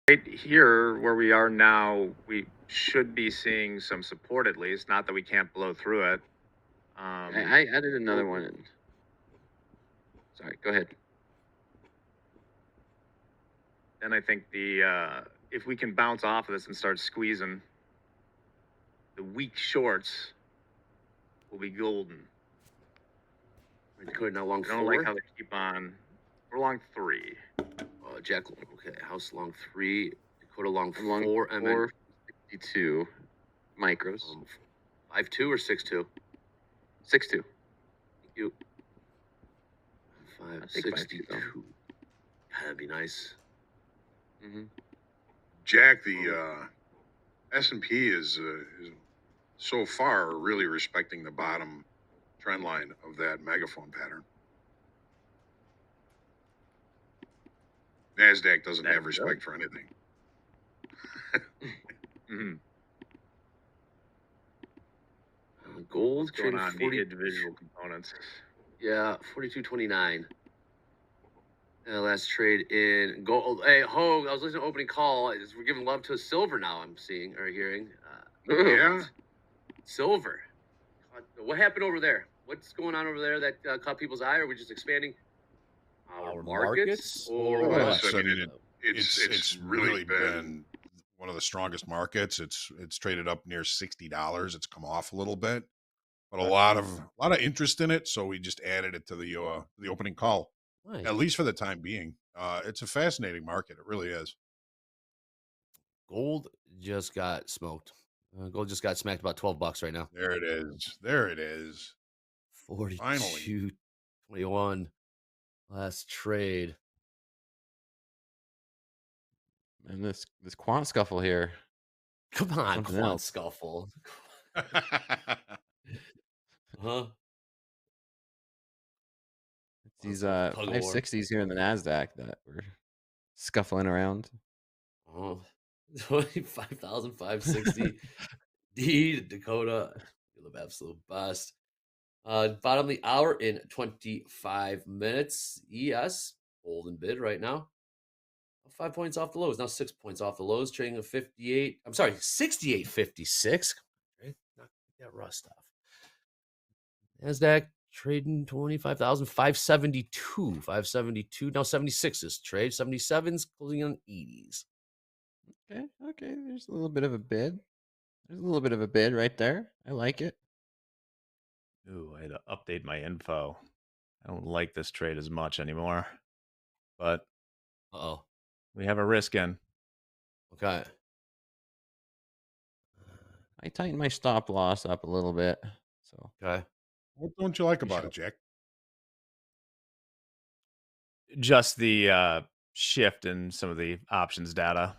Right here where we are now, we should be seeing some support at least. Not that we can't blow through it. I added another We're- one in. Sorry, go ahead. Then I think the if we can bounce off of this and start squeezing, the weak shorts will be golden. Dakota now long I don't like four. how they keep on. We're long 3. Jack, okay, House long 3, Dakota long I'm long 4, and then 462 micros. 5-2 or 6-2? 6.2. You I think 5.2 though. 562. That'd be nice. Mm-hmm. Jack, the S&P is so far really respecting the bottom trend line of that megaphone pattern. NASDAQ doesn't That's have respect for anything. Gold What's going trading on? 40. The individual components. Yeah, 42.29. Last trade in gold. Hey, Hogue, I was listening to opening call. We're giving love to silver now. I'm seeing or hearing. Yeah. Silver. What happened over there? What's going on over there that caught people's eye? Are we just expanding our markets? Or Well, what? I mean, it's really been one of the strongest markets. It's traded up near $60. It's come off a little bit, but a lot of interest in it. So we just added it to the opening call, Nice. at least for the time being. It's a fascinating market. It really is. Gold just got smoked. Gold just got smacked about $12 right now. There it is. There it is. 42.21 last trade. And this quant scuffle here. Come on, Something quant else. scuffle. Huh? It's these Tug of war. 560s here in the NASDAQ that we're scuffling around. Oh, 25,560. D Dakota, you're the absolute best. Bottom of the hour in 25 minutes. ES, holding bid right now. 5 points off the lows. Now 6 points off the lows. Trading at 58. I'm sorry, 68.56. Knock that rust off. NASDAQ trading 25,572. 572. Now 76s trade. 77s closing on 80s. Okay. There's a little bit of a bid. There's a little bit of a bid right there. I like it. Ooh, I had to update my info. I don't like this trade as much anymore. But we have a risk in. Okay. I tightened my stop loss up a little bit. So okay. What don't you like about it, Jack? Just the shift in some of the options data.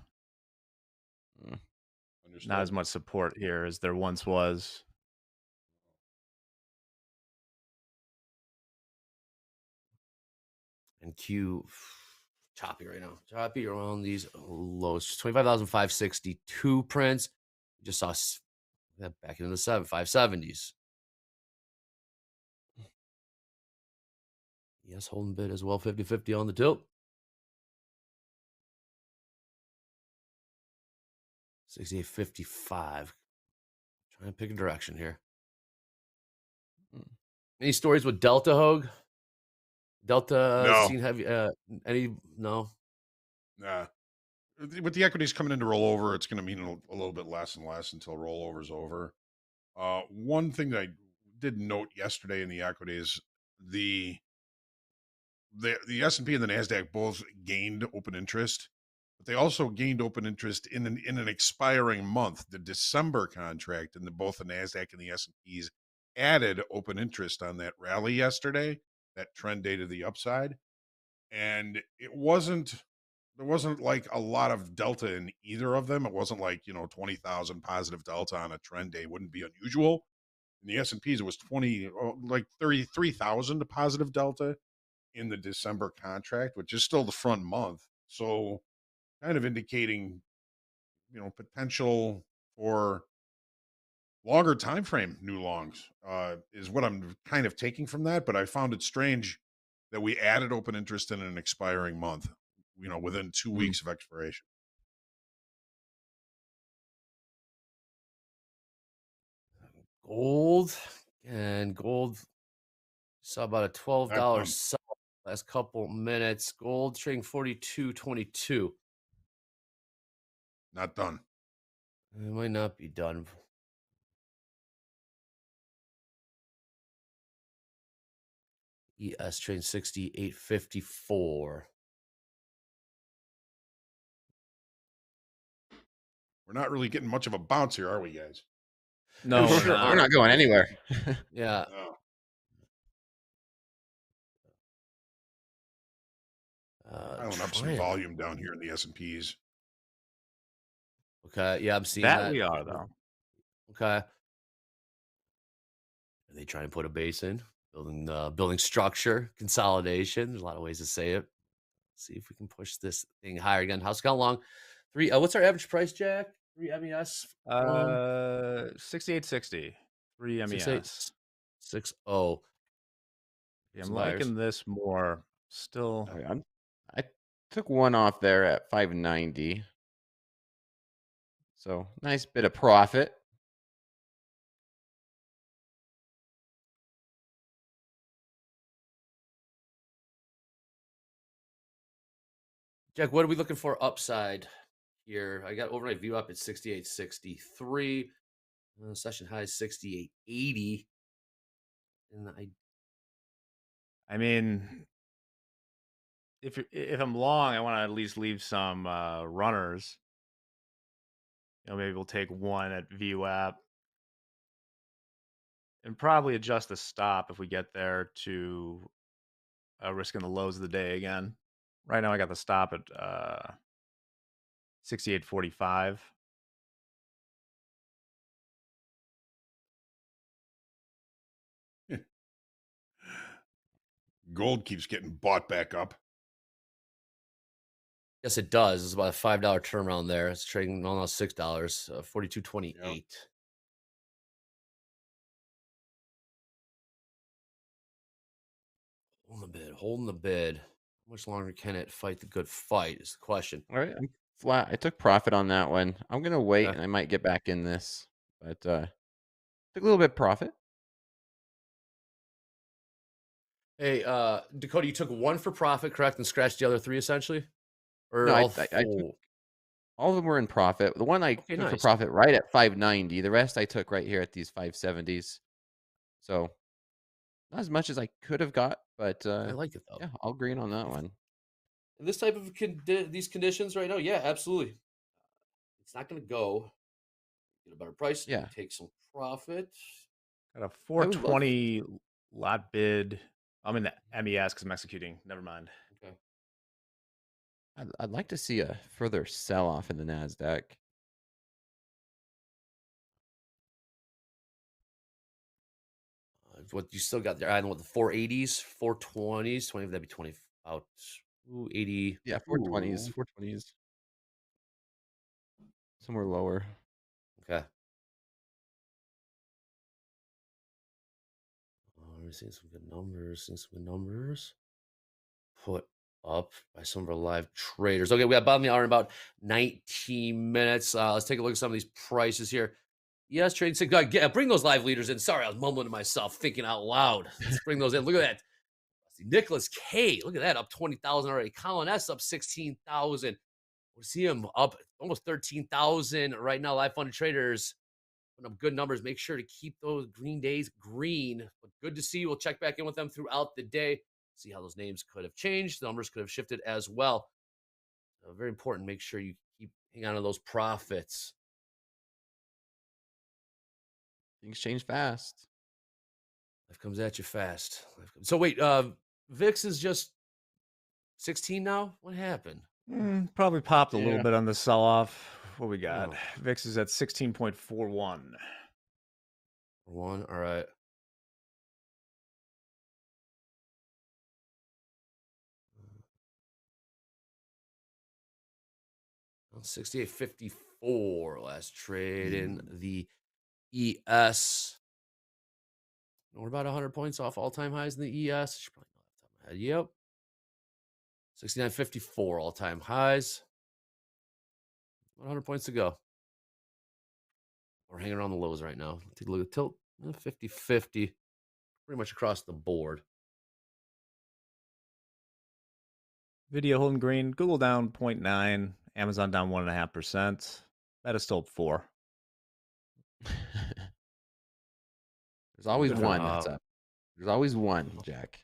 Not as much support here as there once was. And Q choppy right now. Choppy around these lows. 25,562 prints. We just saw that back into the 570s. Yes, holding bid as well. 50-50 on the tilt. 68.55. Trying to pick a direction here. Any stories with Delta, Hogue? Delta No. seen heavy any no? Nah. With the equities coming into rollover, it's going to mean a little bit less and less until rollover's over. One thing that I did note yesterday in the equities, the S&P and the NASDAQ both gained open interest, but they also gained open interest in an expiring month. The December contract in both the NASDAQ and the S&Ps added open interest on that rally yesterday, that trend day to the upside. And there wasn't like a lot of delta in either of them. It wasn't like, 20,000 positive delta on a trend day wouldn't be unusual. In the S&Ps, it was 33,000 positive delta in the December contract, which is still the front month. So kind of indicating, potential for longer time frame new longs is what I'm kind of taking from that. But I found it strange that we added open interest in an expiring month, within 2 weeks of expiration. Gold and gold saw about a $12 Not done. sell last couple minutes. Gold trading 42.22. Not done. It might not be done. ES trading 68.54. We're not really getting much of a bounce here, are we, guys? No, We we're sure not. We're not going anywhere. Yeah. No. Piling up some trying- volume down here in the S&Ps. Okay. Yeah, I'm seeing That that. we are, though. Okay. Are they trying to put a base in? Building structure, consolidation. There's a lot of ways to say it. See if we can push this thing higher again. How's it gone long? What's our average price, Jack? 3 MES. 6860. 3 6 MES. 6 Yeah, I'm Some liking buyers. this more. Still, I took one off there at 590. So nice bit of profit. Jack, what are we looking for upside here? I got overnight view up at 68.63. Session high is 68.80. And I mean, if I'm long, I want to at least leave some runners. Maybe we'll take one at VWAP and probably adjust the stop if we get there to risking the lows of the day again. Right now, I got the stop at 68.45. Gold keeps getting bought back up. yes, it does. It's about a $5 turnaround there. It's trading almost $6, 42.28. Yeah. Holding the bid. How much longer can it fight the good fight is the question. All right, I'm flat. I took profit on that one. I'm gonna wait, Okay. and I might get back in this, but took a little bit profit. Hey, Dakota, you took one for profit, correct, and scratched the other three essentially, or No, all I took four? all of them were in profit. The one I Okay, took for nice. profit right at 590. The rest I took right here at these 570s. So not as much as I could have got, but I like it though. yeah, all green on that one. In this type of these conditions right now, yeah, absolutely. It's not going to go. Get a better price. Yeah. Take some profit. Got a I would love 420 lot bid. I'm in the MES because I'm executing. Never mind. Okay. I'd like to see a further sell off in the Nasdaq. What you still got there? I don't know what the 480s, 420s, 20. That'd be 20 out. 80. Yeah, 420s, 420s. Somewhere lower. Okay. We're seeing some good numbers. Put up by some of our live traders. Okay, we got bottom of the hour in about 19 minutes. Let's take a look at some of these prices here. Yes, trading six. Bring those live leaders in. Sorry, I was mumbling to myself, thinking out loud. Let's bring those in. Look at that. See, Nicholas K. Look at that, up 20,000 already. Colin S. up 16,000. We see him up almost 13,000 right now. Live funded traders putting up good numbers. Make sure to keep those green days green. But good to see you. We'll check back in with them throughout the day. See how those names could have changed. The numbers could have shifted as well. Very important. Make sure you hang on to those profits. Things change fast. Life comes at you fast. So wait, VIX is just 16 now? What happened? Probably popped a little Yeah. bit on the sell off. What we got? Oh. VIX is at 16.41. One, all right. 68.54 last trade in the ES. We're about 100 points off all-time highs in the ES. I should probably know that off the top of my head. Yep. 69.54 all-time highs. 100 points to go. We're hanging around the lows right now. Take a look at tilt. 50-50, pretty much across the board. Video holding green. Google down 0.9. Amazon down 1.5%. Meta still up 4. There's always Good for one them. that's up. There's always one, Jack.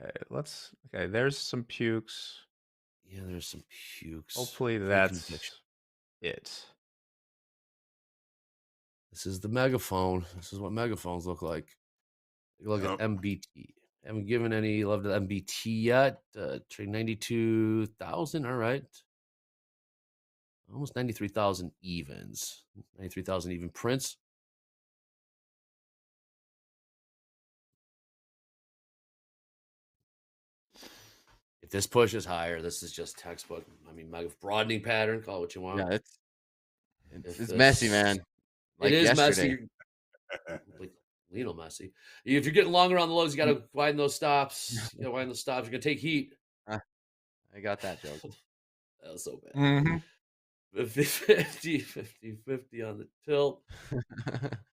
Okay, okay, there's some pukes. Yeah, there's some pukes. Hopefully Free that's conviction. it. This is the megaphone. This is what megaphones look like. Take a look at MBT. Haven't given any love to MBT yet. Trade 92,000. All right. Almost 93,000 evens. 93,000 even prints. If this pushes higher, this is just textbook. I mean, mega broadening pattern. Call it what you want. Yeah, it's messy, man. Like it is yesterday. messy. Like Lionel Messi. If you're getting longer on the lows, you got to widen those stops. You got to widen those stops. You're gonna take heat. I got that joke. That was so bad. Mm-hmm. 50 on the tilt.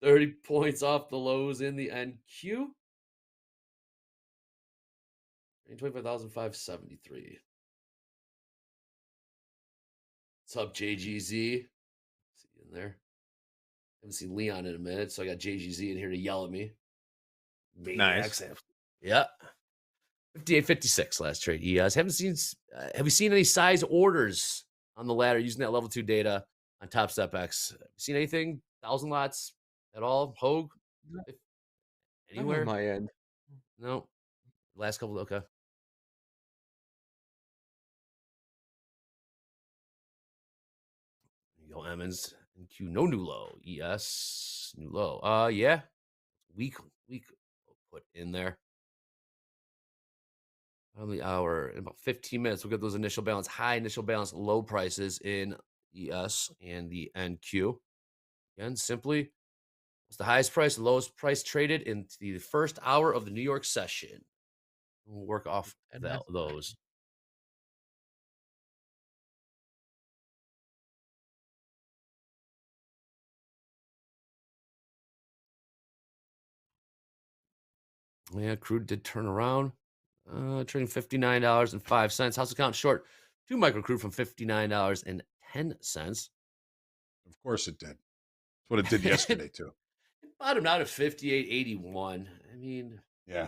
30 points off the lows in the NQ. 25,573. What's up, JGZ? See you in there. Haven't seen Leon in a minute, so I got JGZ in here to yell at me. Nice. Yeah. 58.56 last trade. ES. Have you seen any size orders on the ladder using that level 2 data on Top Step X? Have you seen anything? 1,000 lots at all? Hogue? Anywhere? On my end. No. Last couple. Okay. Yo, Emmons. NQ, no new low. ES, new low. Yeah. Week put in there. On the hour, in about 15 minutes, we'll get those initial balance, high initial balance, low prices in ES and the NQ. Again, simply, what's the highest price, lowest price traded in the first hour of the New York session? We'll work off those. Yeah, crude did turn around. Trading $59.05. House account short 2 micro crude from $59.10. Of course it did. That's what it did yesterday too. It bottomed out at 58.81. I mean, yeah.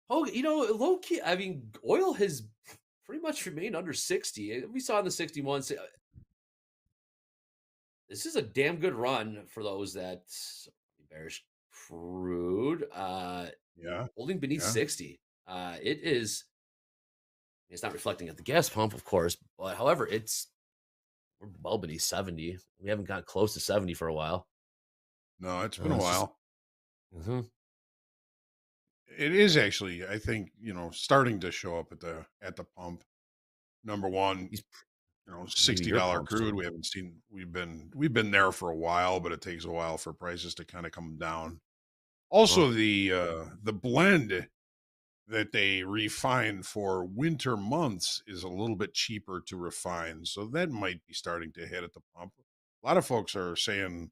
Oh, low key. I mean, oil has pretty much remained under 60. We saw in the 61. This is a damn good run for those that bearish crude. Yeah. Holding beneath 60. It is. It's not reflecting at the gas pump, of course, but however, we're well beneath 70. We haven't got close to 70 for a while. No, it's been a while. Mm-hmm. It is actually, I think, starting to show up at the pump. Number one, $60 crude. We haven't seen. We've been there for a while, but it takes a while for prices to kind of come down. Also, the blend that they refine for winter months is a little bit cheaper to refine, so that might be starting to hit at the pump. A lot of folks are saying,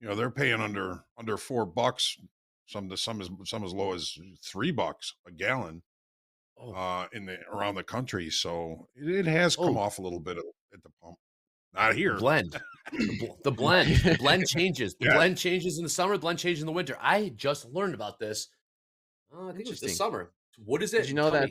they're paying under $4, some as low as $3 a gallon around the country. So it has come off a little bit at the pump. Not here. Blend. The blend. The blend changes. The blend changes in the summer. The blend changes in the winter. I just learned about this. I think it was this summer. What is it? Did you know that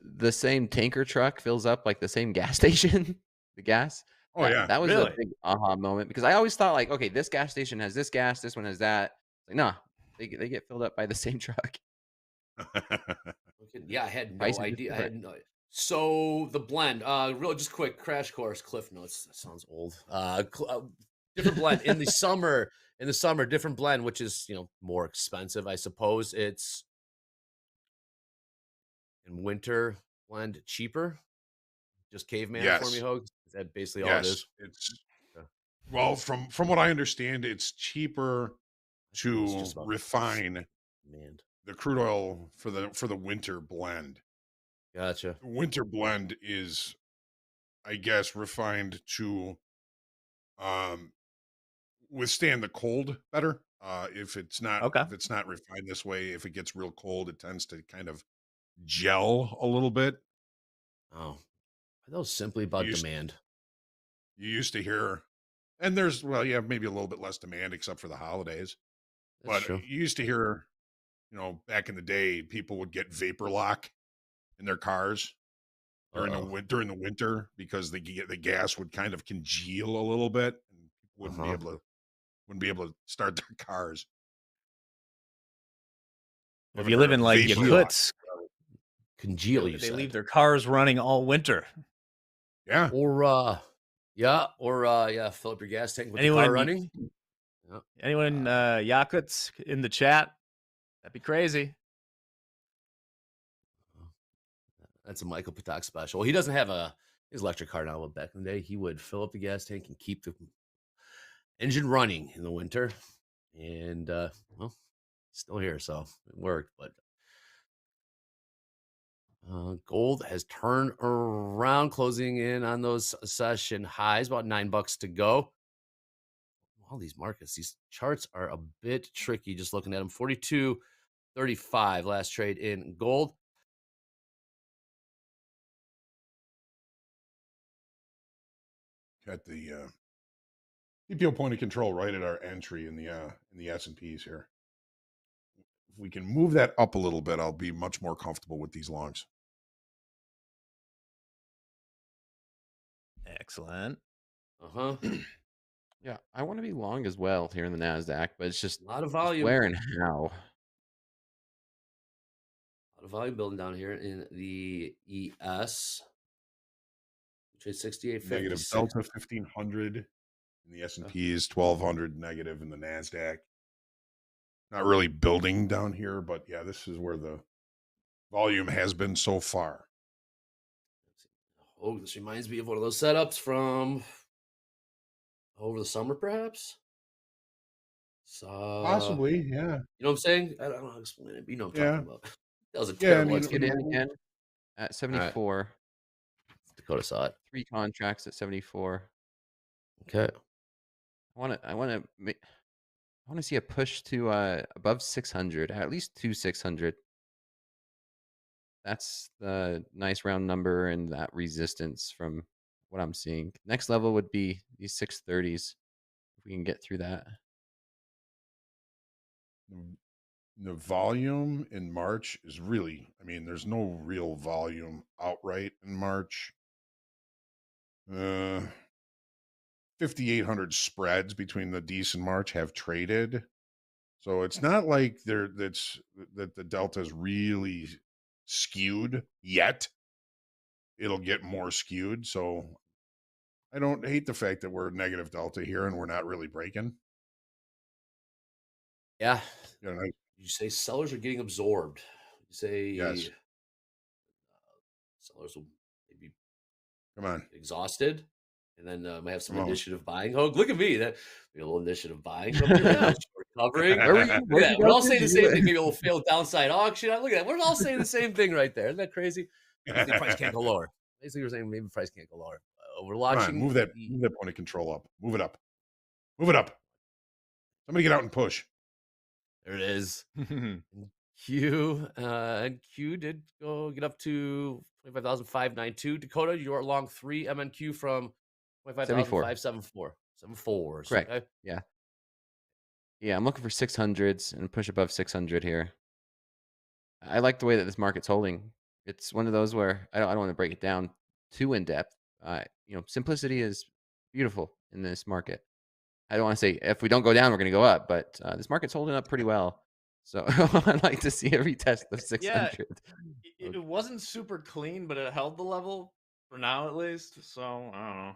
the same tanker truck fills up like the same gas station? The gas. That was a big aha moment, because I always thought like, okay, this gas station has this gas, this one has that. Like, no, they get filled up by the same truck. Yeah, I had no idea. So the blend, just quick crash course, Cliff Notes. That sounds old. Different blend in the summer. In the summer, different blend, which is more expensive, I suppose. It's in winter blend cheaper. Just caveman for me, Hogue. Is that basically all it is? It's well, from what I understand, it's cheaper to refine the crude oil for the winter blend. Gotcha. The winter blend is, I guess, refined to withstand the cold better. If it's not refined this way, if it gets real cold, it tends to kind of gel a little bit. Oh, are those simply about demand? You used to hear, and there's maybe a little bit less demand except for the holidays. That's But true. you used to hear, back in the day, people would get vapor lock in their cars during the winter because the gas would kind of congeal a little bit and people wouldn't be able to start their cars. If you live in like Yakutsk, congeal, they leave their cars running all winter. Yeah. Or fill up your gas tank with the car running. Anyone in Yakutsk in the chat? That'd be crazy. That's a Michael Patak special. Well, he doesn't have his electric car now, but back in the day, he would fill up the gas tank and keep the engine running in the winter. And still here, so it worked. But gold has turned around, closing in on those session highs, about $9 to go. All these markets, these charts are a bit tricky just looking at them. 42.35 last trade in gold. Got the TPO point of control right at our entry in the S&Ps here. If we can move that up a little bit, I'll be much more comfortable with these longs. Excellent. Yeah, I want to be long as well here in the NASDAQ, but it's just a lot of volume. Where and how? A lot of volume building down here in the ES. Trade 68.50. Negative delta 1500 in the S&Ps, 1200 negative in the NASDAQ. Not really building down here, but yeah, this is where the volume has been so far. Oh, this reminds me of one of those setups from over the summer, perhaps. Possibly, yeah. You know what I'm saying? I don't know how to explain it, but you know what I'm talking about. That was a terrible. Let's get in again at 74. Right. Dakota saw it. 3 contracts at 74. Okay. I want to see a push to above 600, at least 600. That's the nice round number and that resistance from what I'm seeing. Next level would be these 630s. If we can get through that. The volume in March is really, there's no real volume outright in March. 5,800 spreads between the decent March have traded. So it's not like that the delta is really skewed yet. It'll get more skewed. So I don't hate the fact that we're negative delta here and we're not really breaking. Yeah. You say sellers are getting absorbed. You say yes. Sellers will maybe get exhausted, and then might have some initiative buying. Oh, look at me! That a little initiative buying. Recovering. We're all saying the same thing. Maybe a little failed downside auction. Look at that. We're all saying the same thing right there. Isn't that crazy? The price can't go lower. Basically, we're saying maybe price can't go lower. We're watching. Move that point of control up. Move it up. Move it up. Somebody get out and push. There it is. Q did go get up to 25,592. Dakota, you are long 3 MNQ from 25,574. 74. Correct. Okay. Yeah. Yeah, I'm looking for 600s and push above 600 here. I like the way that this market's holding. It's one of those where I don't want to break it down too in depth. Simplicity is beautiful in this market. I don't want to say if we don't go down, we're going to go up, but this market's holding up pretty well. So I'd like to see a retest of 600. Yeah, it wasn't super clean, but it held the level for now at least. So I don't know.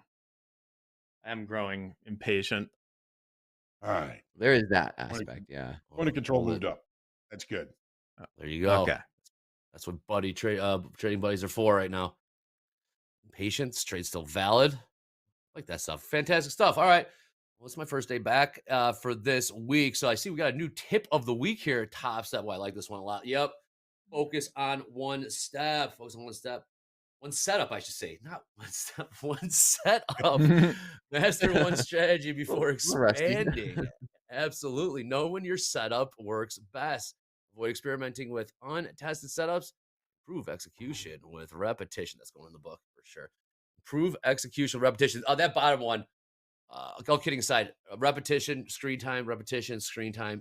I'm growing impatient. All right. There is that aspect, yeah. Point of control moved up. That's good. There you go. Okay. That's what trading buddies are for right now. Patience, trade still valid. Like that stuff. Fantastic stuff. All right. Well, it's my first day back for this week. So I see we got a new tip of the week here at Top Step. Well, I like this one a lot. Yep. Focus on one step. Focus on one step. One setup, I should say. Not one step. One setup. Master one strategy before rusty. expanding. Absolutely. Know when your setup works best. Avoid experimenting with untested setups. Improve execution with repetition. That's going in the book for sure. Improve execution, repetition. Oh, that bottom one. All kidding aside, repetition, screen time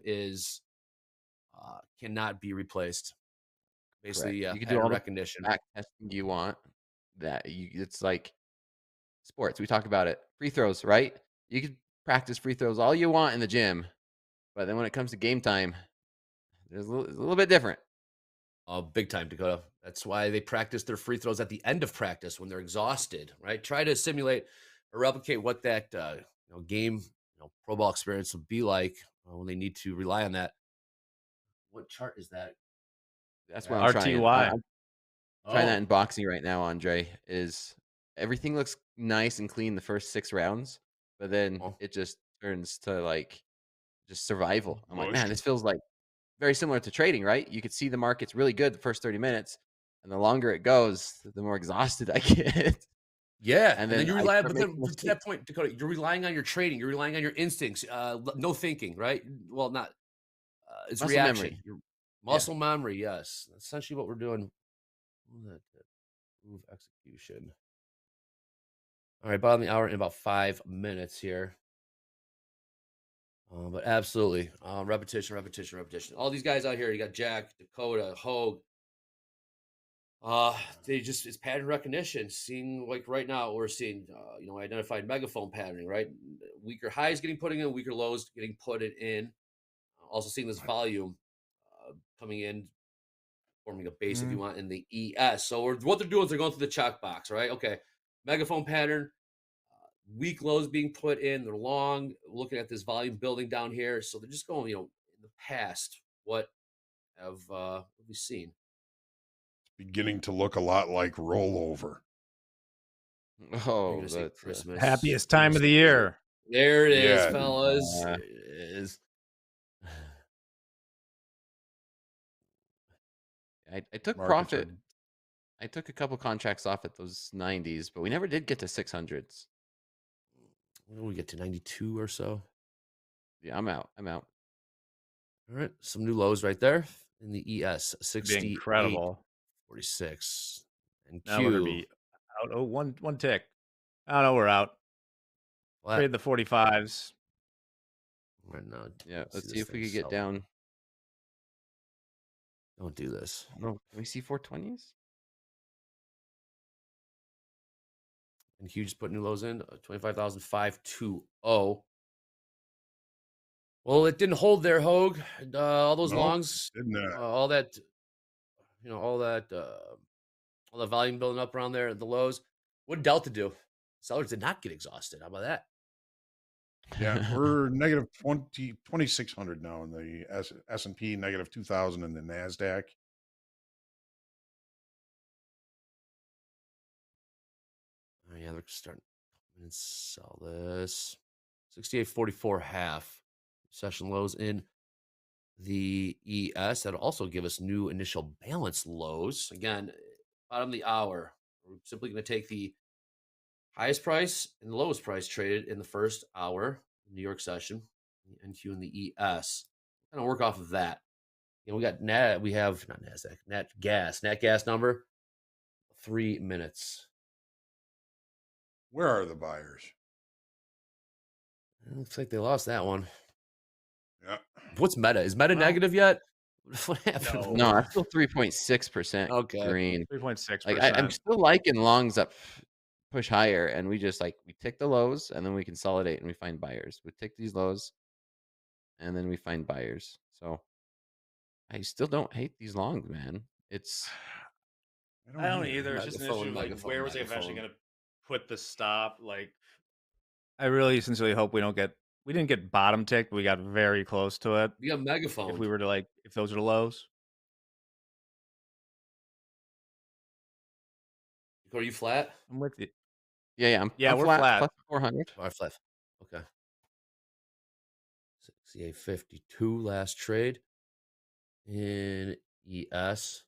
is cannot be replaced. Basically, Correct. You can do pattern all the recognition. back testing you want. It's like sports. We talk about it. Free throws, right? You can practice free throws all you want in the gym, but then when it comes to game time, it's a little bit different. Big time, Dakota. That's why they practice their free throws at the end of practice when they're exhausted, right? Try to simulate or replicate what that game, pro ball experience would be like when they need to rely on that. What chart is that? That's what I'm trying. RTY. I'm trying that in boxing right now, Andre. Is everything looks nice and clean the first 6 rounds, but then it just turns to like just survival. I'm like, man, this feels like very similar to trading, right? You could see the market's really good the first 30 minutes, and the longer it goes, the more exhausted I get. Yeah, and then you rely, but then to that point, Dakota, you're relying on your trading, you're relying on your instincts, no thinking, right? Well, not it's muscle reaction, memory. muscle memory. Yes, that's essentially what we're doing. Move execution. All right, bottom of the hour in about 5 minutes here. But absolutely, repetition. All these guys out here, you got Jack, Dakota, Hogue. It's pattern recognition. Seeing like right now, we're seeing identified megaphone patterning, right? Weaker highs getting put in, weaker lows getting put in. Also seeing this volume coming in, forming a base if you want in the ES. So what they're doing is they're going through the chalk box, right? Okay, megaphone pattern. Weak lows being put in. They're long. Looking at this volume building down here, so they're just going. In the past, what have we seen? Beginning to look a lot like rollover. Oh, that's Christmas. Happiest time of the year. There it is, fellas. There it is. I took profit. I took a couple contracts off at those 90s, but we never did get to 600s. When did we get to 92 or so? Yeah, I'm out. All right, some new lows right there in the ES 68, incredible. 46, and now we're gonna be out. Oh, one tick. Oh no, we're out. Trade the 45s. Right now, yeah. Let's see if we could get down. Don't do this. No, can we see 420s? And Hugh just put new lows in 25,520. Well, it didn't hold there, Hogue. All those longs, all that, all that volume building up around there at the lows. What did Delta do? Sellers did not get exhausted. How about that? Yeah, we're negative 2,600 now in the S&P, negative 2,000 in the NASDAQ. Oh, yeah, they're starting to sell this. 68.44 half. Session lows in the ES. That'll also give us new initial balance lows. Again, bottom of the hour. We're simply going to take the highest price and the lowest price traded in the first hour, New York session, the NQ and the ES. Kind of work off of that. We got we have not NASDAQ, net gas number, 3 minutes. Where are the buyers? It looks like they lost that one. Yeah. What's Meta? Is Meta negative yet? What happened? No, I'm still 3.6% green. 3.6%. Like I'm still liking longs up push higher, and we just we tick the lows and then we consolidate and we find buyers. We tick these lows and then we find buyers. So I still don't hate these longs, man. I don't either. It's just an issue of where was I eventually going to put the stop? Like, I really sincerely hope we didn't get bottom ticked, but we got very close to it. We got megaphone. If we were to if those are the lows. Are you flat? I'm with you. Yeah, we're flat. Plus 400. Flat. Okay. 68.52 last trade in ES.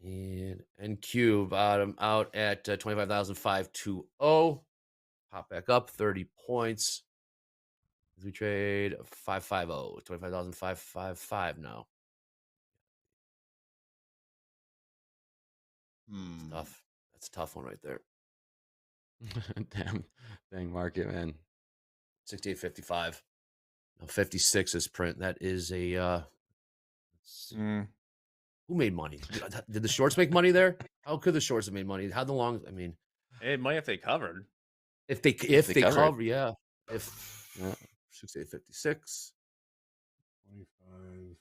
And NQ bottom out at 25,520. Pop back up 30 points. As we trade 550, 25,555 now. It's tough. That's a tough one right there. Dang market, man. 68.55. Now 56 is print. That is a who made money? Did the shorts make money there? How could the shorts have made money? How the longs? I mean, it might if they covered. If they cover, yeah. If 68.56. 25.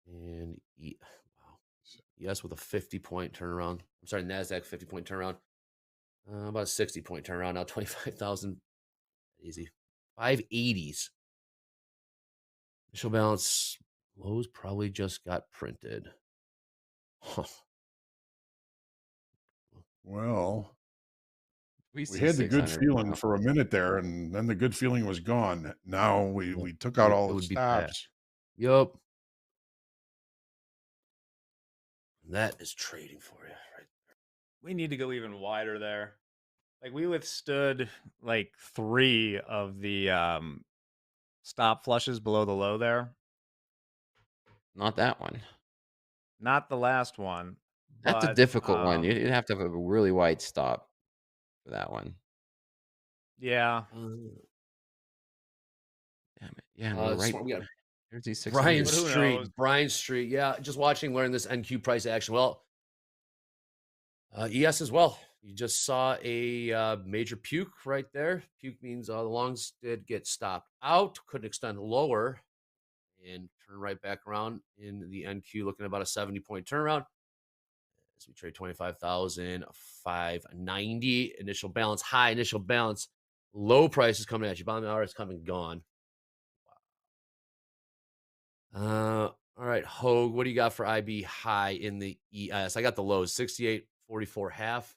And wow. Yes, with a 50-point turnaround. I'm sorry, NASDAQ 50-point turnaround. About a 60-point turnaround now. 25,000. Easy. 580s. Initial balance. Lows probably just got printed. Huh. Well, we had the good feeling for a minute there, and then the good feeling was gone. Now we took out all the stops. Yup. That is trading for you, right? We need to go even wider there. Like we withstood like 3 of the stop flushes below the low there. Not that one. Not the last one. That's a difficult one. You'd have to have a really wide stop for that one. Yeah. Damn it. Yeah, we're right. We got There's these Bryan Street. Yeah, just watching, learn this NQ price action. Well, ES as well. You just saw a major puke right there. Puke means the longs did get stopped out, couldn't extend lower, and turn right back around in the NQ, looking at about a 70-point turnaround. As we trade 25,590. Initial balance, high initial balance. Low prices coming at you. Bottom hour is coming, gone. All right, Hogue, what do you got for IB high in the ES? I got the lows, 68.44 half.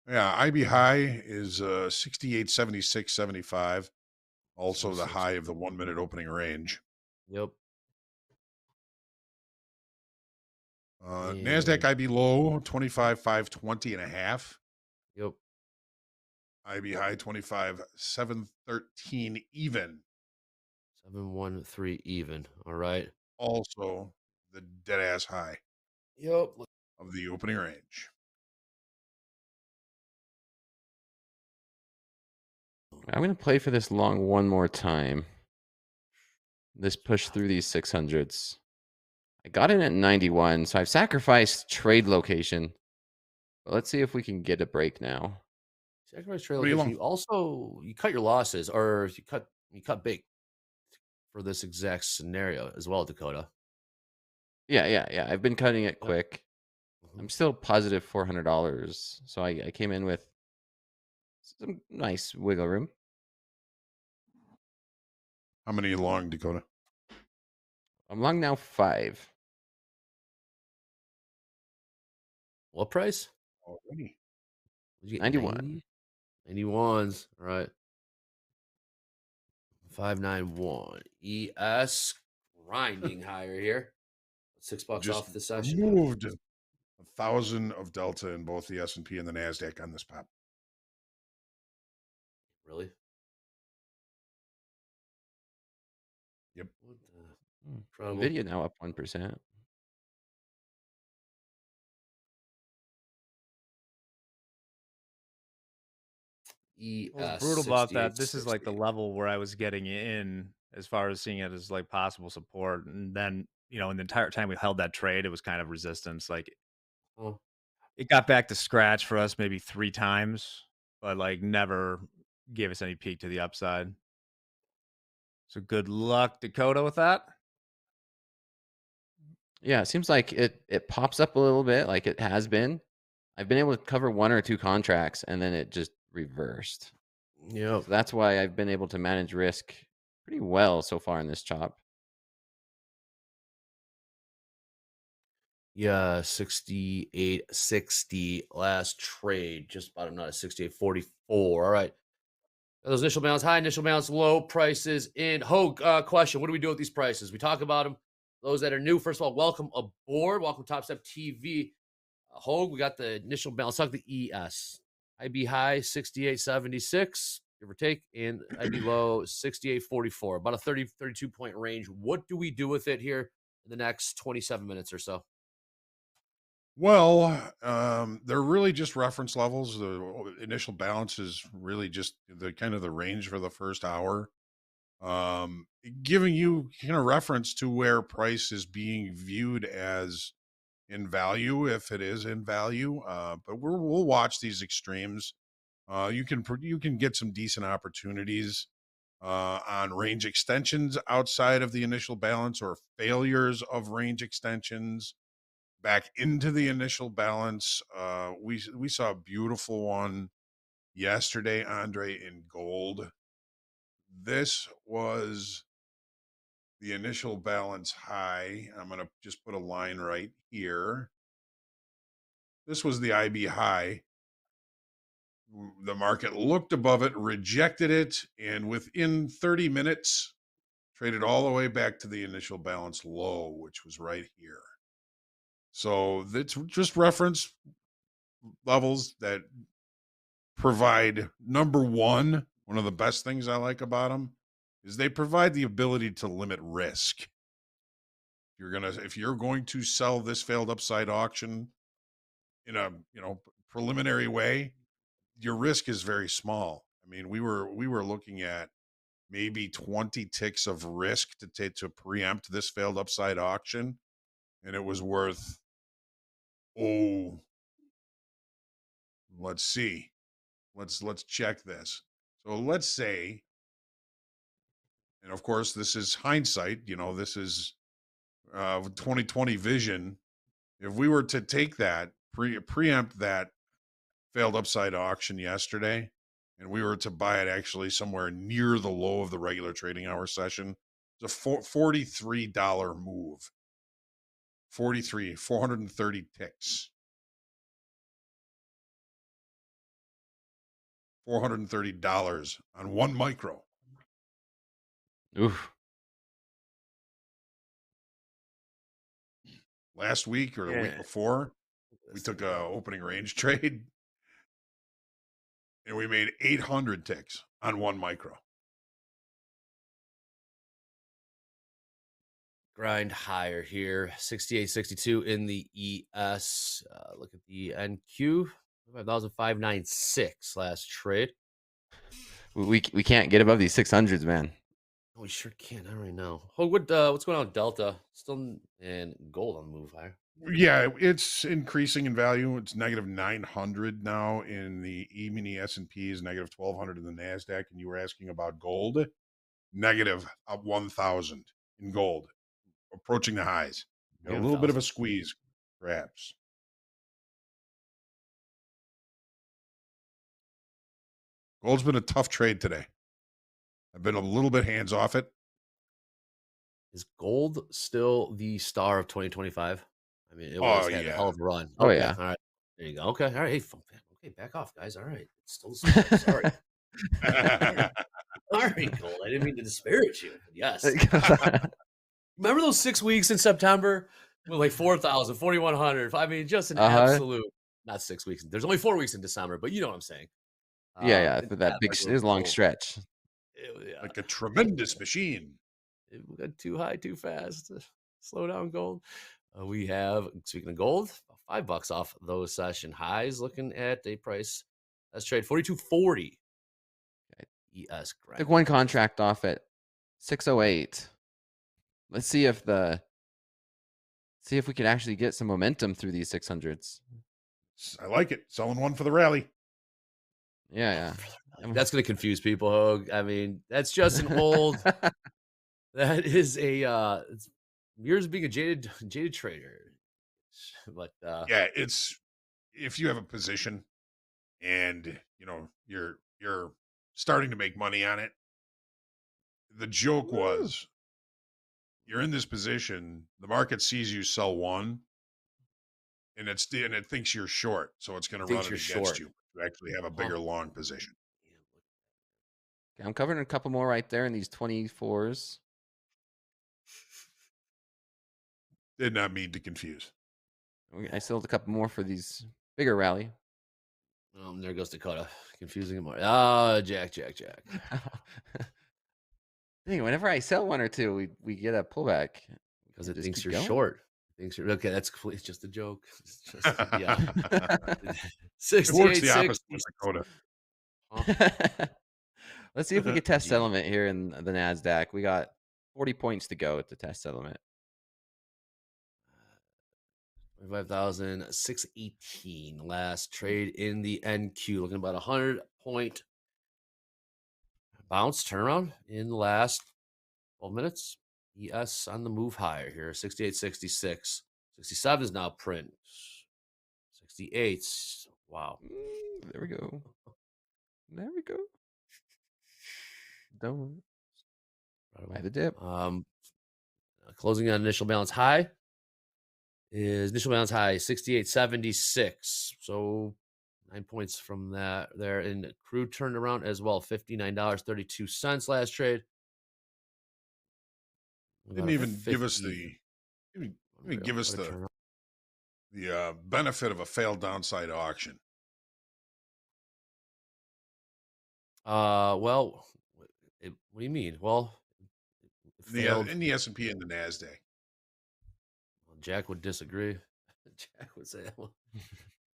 Yeah, IB high is 68.76.75. Also the high of the 1 minute opening range. Yep. NASDAQ IB low 25.520 and a half. Yep. IB high 25.713 even. 713 even. All right. Also the dead ass high. Yep. Of the opening range. I'm going to play for this long one more time. This push through these 600s. I got in at 91, so I've sacrificed trade location. But let's see if we can get a break now. Sacrifice trade location. You cut your losses, or you cut big for this exact scenario as well, Dakota. Yeah. I've been cutting it quick. I'm still positive $400, so I came in with some nice wiggle room. How many long, Dakota? I'm long now 5. What price? Already. 91. 91s. All right. 591. ES grinding higher here. $6 off the session. Moved 1,000 of delta in both the S&P and the NASDAQ on this pop. Really? Yep. Nvidia now up 1%. What's brutal about that, this is like the level where I was getting in as far as seeing it as like possible support. And then, in the entire time we held that trade, it was kind of resistance. Like it got back to scratch for us maybe 3 times, but like never gave us any peak to the upside. So good luck, Dakota, with that. Yeah, it seems like it pops up a little bit like it has been. I've been able to cover 1 or 2 contracts, and then it just reversed. Yeah. So that's why I've been able to manage risk pretty well so far in this chop. Yeah, 68.60 last trade. Just about another 68.44. All right. Those initial balance high, initial balance low, prices in. Hogue, question. What do we do with these prices? We talk about them. Those that are new, first of all, welcome aboard. Welcome to Top Step TV. Hogue, we got the initial balance. Talk the ES. IB high 68.76, give or take, and IB low 68.44. About a 32 point range. What do we do with it here in the next 27 minutes or so? Well, they're really just reference levels. The initial balance is really just the kind of the range for the first hour, giving you kind of reference to where price is being viewed as in value, if it is in value. But we'll watch these extremes. You can get some decent opportunities on range extensions outside of the initial balance, or failures of range extensions back into the initial balance. We saw a beautiful one yesterday, Andre, in gold. This was the initial balance high. I'm going to just put a line right here. This was the IB high. The market looked above it, rejected it, and within 30 minutes, traded all the way back to the initial balance low, which was right here. So that's just reference levels that provide, number one of the best things I like about them is they provide the ability to limit risk. If you're going to sell this failed upside auction in a preliminary way, your risk is very small. I mean, we were looking at maybe 20 ticks of risk to preempt this failed upside auction, and it was worth, let's see. Let's check this. So let's say, and of course this is hindsight, this is 2020 vision. If we were to take that, preempt that failed upside auction yesterday, and we were to buy it actually somewhere near the low of the regular trading hour session, it's a $43 move. 430 ticks. $430 on one micro. Oof. Last week or the week before, we took a opening range trade and we made 800 ticks on one micro. Grind higher here. 68.62 in the ES. Look at the NQ. 5,596 last trade. We can't get above these 600s, man. Oh, we sure can. I already know. Oh, what's going on with Delta? Still and gold on the move higher. Yeah, it's increasing in value. It's negative 900 now in the E-mini S&P, is negative 1,200 in the NASDAQ. And you were asking about gold. Negative 1,000 in gold, approaching the highs. Got a little bit of a squeeze, perhaps. Gold's been a tough trade today. I've been a little bit hands off it. Is gold still the star of 2025? I mean, it was had a hell of a run. Oh, yeah. All right. There you go. Okay. All right. Hey, back off, guys. All right. It's still the star. Sorry. All right, gold. I didn't mean to disparage you. Yes. Remember those 6 weeks in September with like 4,000, 4,100? I mean, just an absolute, not 6 weeks. There's only 4 weeks in December, but you know what I'm saying. Yeah. For that big, long stretch. Like a tremendous machine. It got too high, too fast. Slow down, gold. We have, speaking of gold, $5 off those session highs. Looking at a price, let's trade 42.40. ES grind. Took one contract off at 608. Let's see if we can actually get some momentum through these 600s. I like it. Selling one for the rally. Yeah. That's going to confuse people, Hogue. I mean, that's just an old. That is a years of being a jaded trader. But yeah, it's if you have a position and you're starting to make money on it. The joke was you're in this position, the market sees you sell one, and it thinks you're short, so it's going to run it against you to actually have a bigger long position. Okay, I'm covering a couple more right there in these 24s. Did not mean to confuse. I still have a couple more for these bigger rally. There goes Dakota. Confusing him more. Oh, Jack. Dang, whenever I sell one or two, we get a pullback. Because it thinks you're short. Thinks you're okay. It's just a joke. It's just, yeah. 68, it works the opposite with Dakota. Huh? Let's see if we can test settlement here in the NASDAQ. We got 40 points to go at the test settlement. 25,618 last trade in the NQ. Looking about 100-point bounce turnaround in the last 12 minutes. ES on the move higher here. 68.66. 67 is now print. 68. Wow. There we go. There we go. Don't buy the dip. Closing on initial balance high is 68.76. So 9 points from that there. And crude turned around as well. $59.32 last trade. Didn't even give us the benefit of a failed downside auction. Well, what do you mean? Well, in the S&P and the NASDAQ. Well, Jack would disagree. Jack would say that.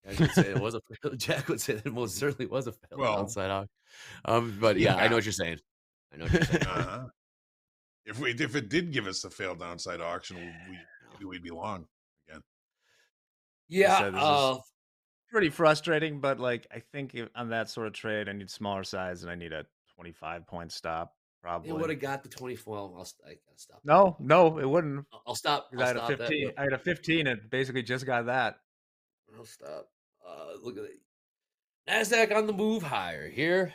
Jack would say it was a. Jack would say that it most certainly was a failed downside auction. But yeah, I know what you're saying. If it did give us the failed onside auction, we'd be long again. Yeah, pretty frustrating. But like, I think on that sort of trade, I need smaller size and I need a 25-point stop. Probably. It would have got the 24. I gotta stop. No, it wouldn't. I'll stop. I had a 15. I had a 15. And basically just got that. I'll stop. Look at it. NASDAQ on the move higher here.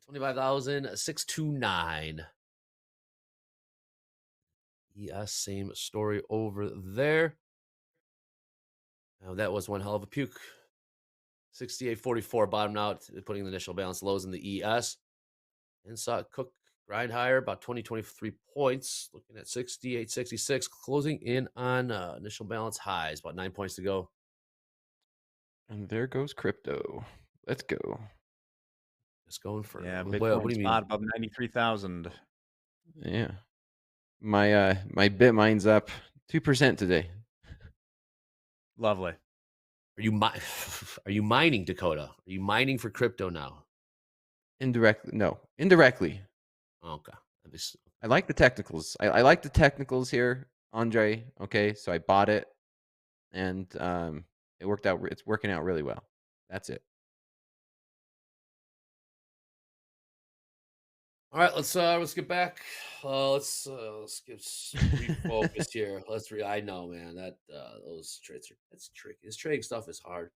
25,629. Yes, same story over there. Now that was one hell of a puke. 68.44 bottomed out, putting the initial balance lows in the ES. And saw it cook, grind higher, about 23 points. Looking at 68.66, closing in on initial balance highs. About 9 points to go. And there goes crypto. Let's go. Just going for Bitcoin what do you mean? Above 93,000. Yeah. My Bitmine's up 2% today. Lovely. Are you mining, Dakota? Are you mining for crypto now? Indirectly. Okay. I like the technicals. I like the technicals here, Andre. Okay, so I bought it, and it worked out. It's working out really well. That's it. All right, let's get back. Let's get refocused here. I know, man, that those trades that's tricky. This trading stuff is hard.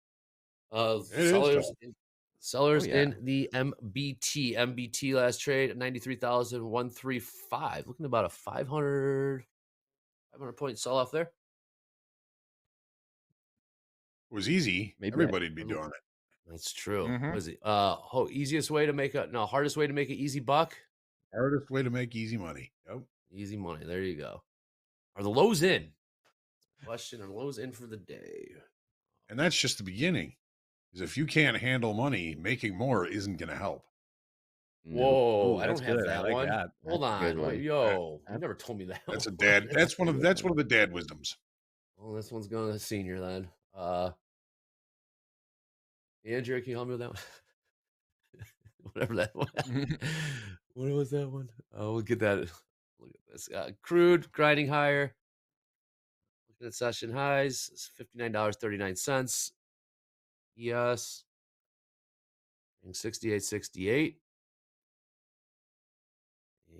Sellers in the MBT last trade at 93,135. Looking about a 500 point sell off there. It was easy. Maybe everybody'd be doing it. That's true. What is it? Hardest way to make an easy buck. Hardest way to make easy money. Yep. Easy money. There you go. Are the lows in? Question: are lows in for the day? And that's just the beginning. Because if you can't handle money, making more isn't going to help. Whoa! I don't have that one. Hold on. Yo, you never told me that. That's a dad. That's one of the dad wisdoms. Well, this one's going to senior then. Andrew, can you help me with that one? Whatever that one. What was that one? Oh, we'll get that. Look at this. Crude grinding higher. Looking at session highs. $59.39. Yes. 68.68.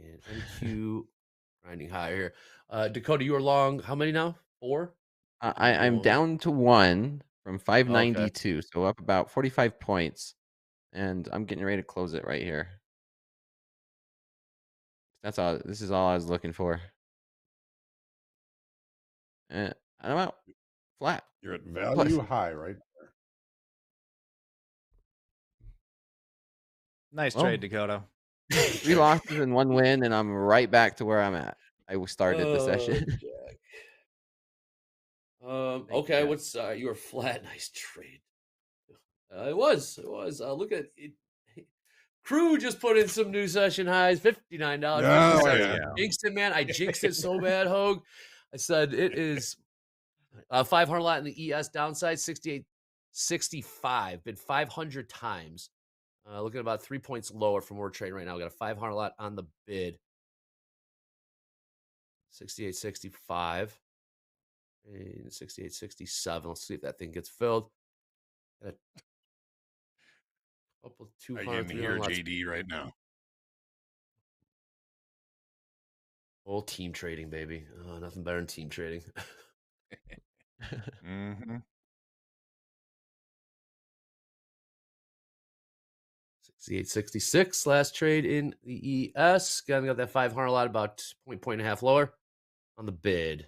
And NQ grinding higher here. Dakota, you are long. How many now? 4? I'm down to 1 from 592, so up about 45 points. And I'm getting ready to close it right here. That's all. This is all I was looking for. And I'm out flat. You're at value high right there. Nice trade, Dakota. 3 losses and 1 win, and I'm right back to where I'm at. I started the session. Jack. Thank you, Okay, Jack. what's your flat? Nice trade. It was. Look at it. Crew just put in some new session highs, $59. Oh, I jinxed it, man. I jinxed it so bad, Hogue. I said it is 500 lot in the ES downside, 68.65. Been 500 times. Looking about 3 points lower from where we're trading right now. We got a 500 lot on the bid. 68.65 and 68.67. Let's see if that thing gets filled. Got a couple 200, I can 300 hear lots. JD right now. Whole team trading, baby. Nothing better than team trading. Mm-hmm. 68.66 last trade in the ES. Got that 500 lot about point and a half lower on the bid.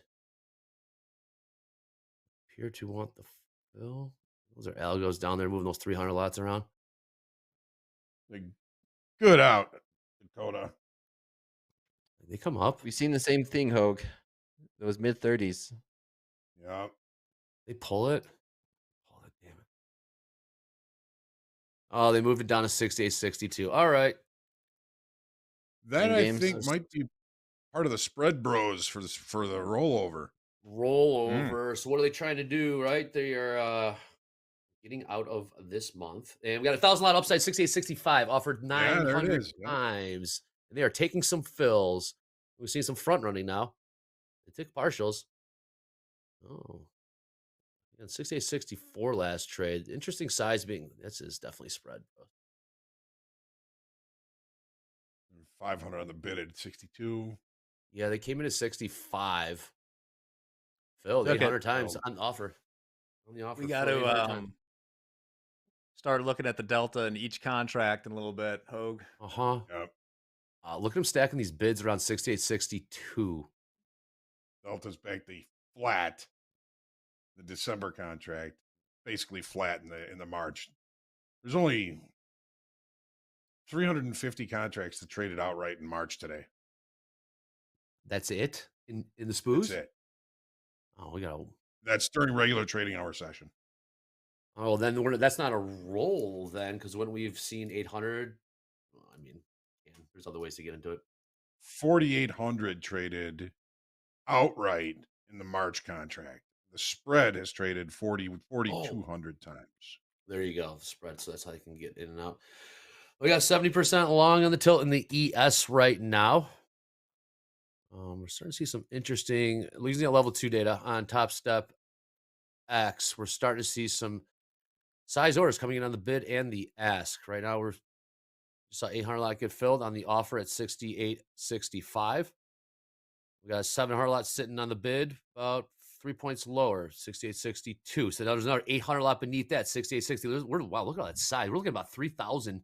Appear to want the fill. Those are algos down there moving those 300 lots around. Good out, Dakota. They come up. We've seen the same thing, Hogue. Those mid-30s. Yeah. They pull it. Damn it. Oh, they moved it down to 68.62. All right. That I think might be part of the spread bros for the rollover. So what are they trying to do, right? They are getting out of this month. And we got 1,000 lot upside, 68.65, offered 900 times. And they are taking some fills. We've seen some front running now. They took partials. Oh. And 68.64 last trade. Interesting size being, this is definitely spread. 500 on the bid at 62. Yeah, they came in at 65. Filled 800 times on offer. On the offer. We got to start looking at the delta in each contract in a little bit, Hogue. Yep. Look at them stacking these bids around 68.62. Delta's back the flat. The December contract basically flat in the March. There's only 350 contracts that traded outright in March today. That's it in the spoos. That's it. Oh, we got. That's during regular trading hour session. Oh, then that's not a roll then, because when we've seen 800, well, I mean, there's other ways to get into it. 4,800 traded outright in the March contract. The spread has traded 4,200 times. There you go, the spread. So that's how you can get in and out. We got 70% long on the tilt in the ES right now. We're starting to see some interesting, using the level 2 data on Top Step X. We're starting to see some size orders coming in on the bid and the ask. Right now, we saw 800 lot get filled on the offer at 68.65. We got a 700 lot sitting on the bid, about 3 points lower, 68.62. So now there's another 800 lot beneath that, 68.60. Wow, look at that size. We're looking at about 3,000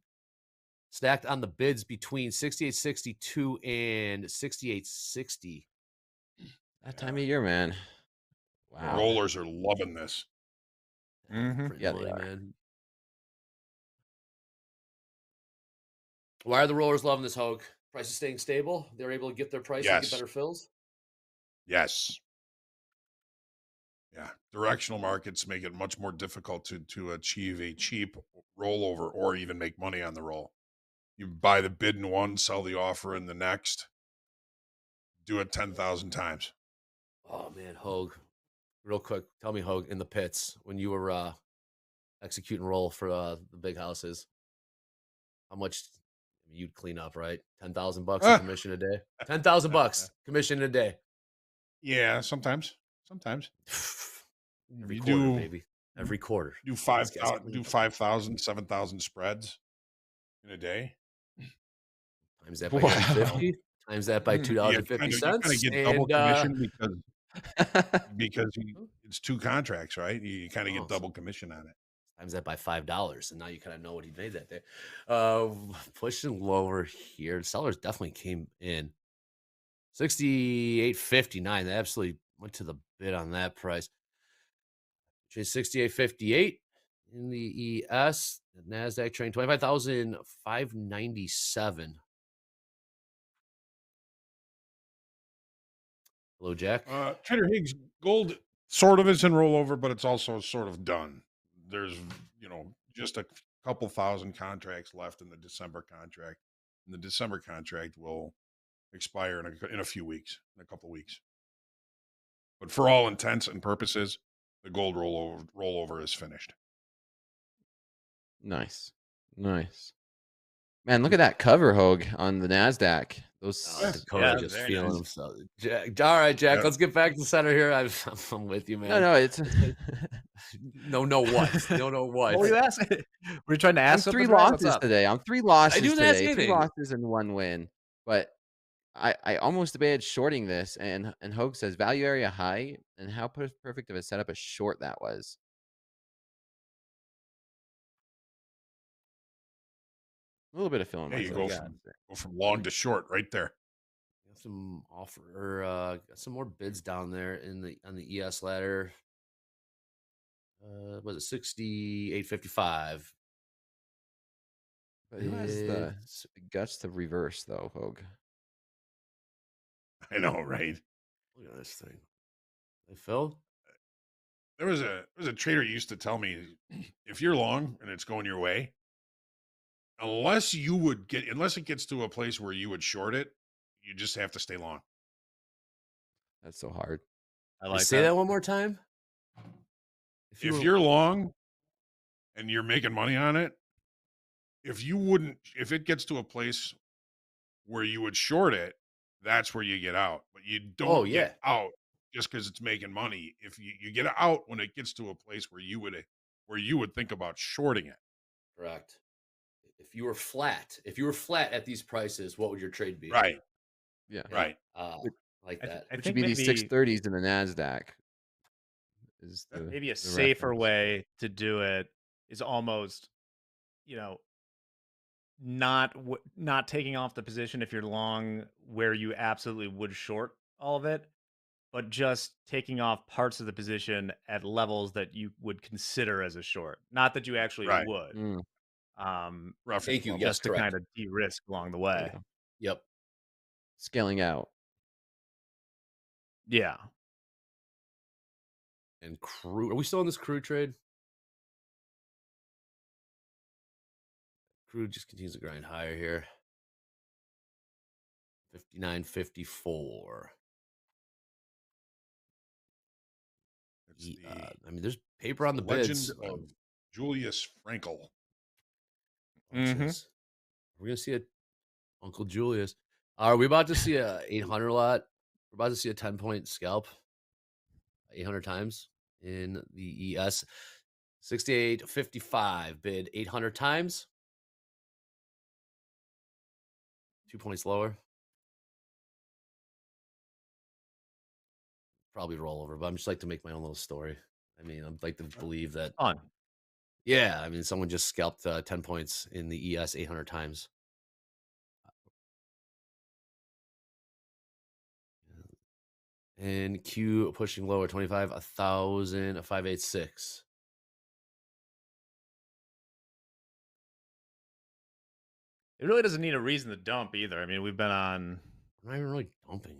stacked on the bids between 68.62 and 68.60. That time of year, man. Wow. The rollers are loving this. Yeah, they are. Man. Why are the rollers loving this, Hogue? Prices staying stable? They're able to get their price and get better fills? Yes. Yeah. Directional markets make it much more difficult to achieve a cheap rollover or even make money on the roll. You buy the bid in one, sell the offer in the next. Do it 10,000 times. Oh, man, Hogue. Real quick, tell me, Hogue, in the pits, when you were executing roll for the big houses, how much you'd clean up, right? $10,000 in commission a day. $10,000 commission a day. Yeah, sometimes. Every quarter, baby. Every quarter. Do 5,000, 7,000 spreads in a day. Times that by 250. Times that by $2.50. You kind of get double commission because it's 2 contracts, right? You kind of get double commission on it. Times that by $5, and now you kind of know what he made that day. Pushing lower here. The sellers definitely came in. 68.59. They absolutely went to the bid on that price. Between 68.58 in the ES, the NASDAQ trading 25,597. Hello, Jack. Trader Higgs, gold sort of is in rollover, but it's also sort of done. There's, just a couple thousand contracts left in the December contract. And the December contract will expire in a few weeks, in a couple weeks. But for all intents and purposes, the gold rollover is finished. Nice. Man, look at that cover, Hogue, on the NASDAQ. Those just feeling himself. Jack, all right, Jack, let's get back to center here. I'm with you, man. No, it's no what? No what? What were you asking? Were you trying to ask? I'm 3 losses today. I'm 3 losses I didn't today. ask anything. 3 losses and 1 win. But I almost debated shorting this, and Hogue says value area high, and how perfect of a setup a short that was. A little bit of feeling. Yeah, you go from long to short right there. Got some got some more bids down there on the ES ladder. Was it 68.55? But who has the guts to reverse though, Hogue? I know, right? Look at this thing. They filled. There was a trader used to tell me, if you're long and it's going your way, unless it gets to a place where you would short it, you just have to stay long. That's so hard. I like say that one more time. If you're long and you're making money on it, if it gets to a place where you would short it, that's where you get out. But you don't get out just because it's making money. If you get out when it gets to a place where you would think about shorting it. Correct. If you were flat at these prices, what would your trade be? Right. Yeah. Right. Like that. Which would be these 630s in the NASDAQ. Is maybe a safer way to do it is almost, not taking off the position if you're long where you absolutely would short all of it, but just taking off parts of the position at levels that you would consider as a short. Not that you actually would. Thank you. Just to kind of de-risk along the way. Yep. Scaling out. Yeah. And crude. Are we still in this crude trade? Crude just continues to grind higher here. 59.54. There's paper on the bids. Legend of Julius Frankel. We're gonna see Uncle Julius. Are we about to see a 800 lot? We're about to see a 10-point scalp 800 times in the ES. 68.55 bid 800 times. 2 points lower. Probably roll over, but I'm just like to make my own little story. I'd like to believe that. Fun. Yeah, someone just scalped 10 points in the ES 800 times. And Q pushing lower 25, 1,000, 586. It really doesn't need a reason to dump either. We've been on. I'm not even really dumping.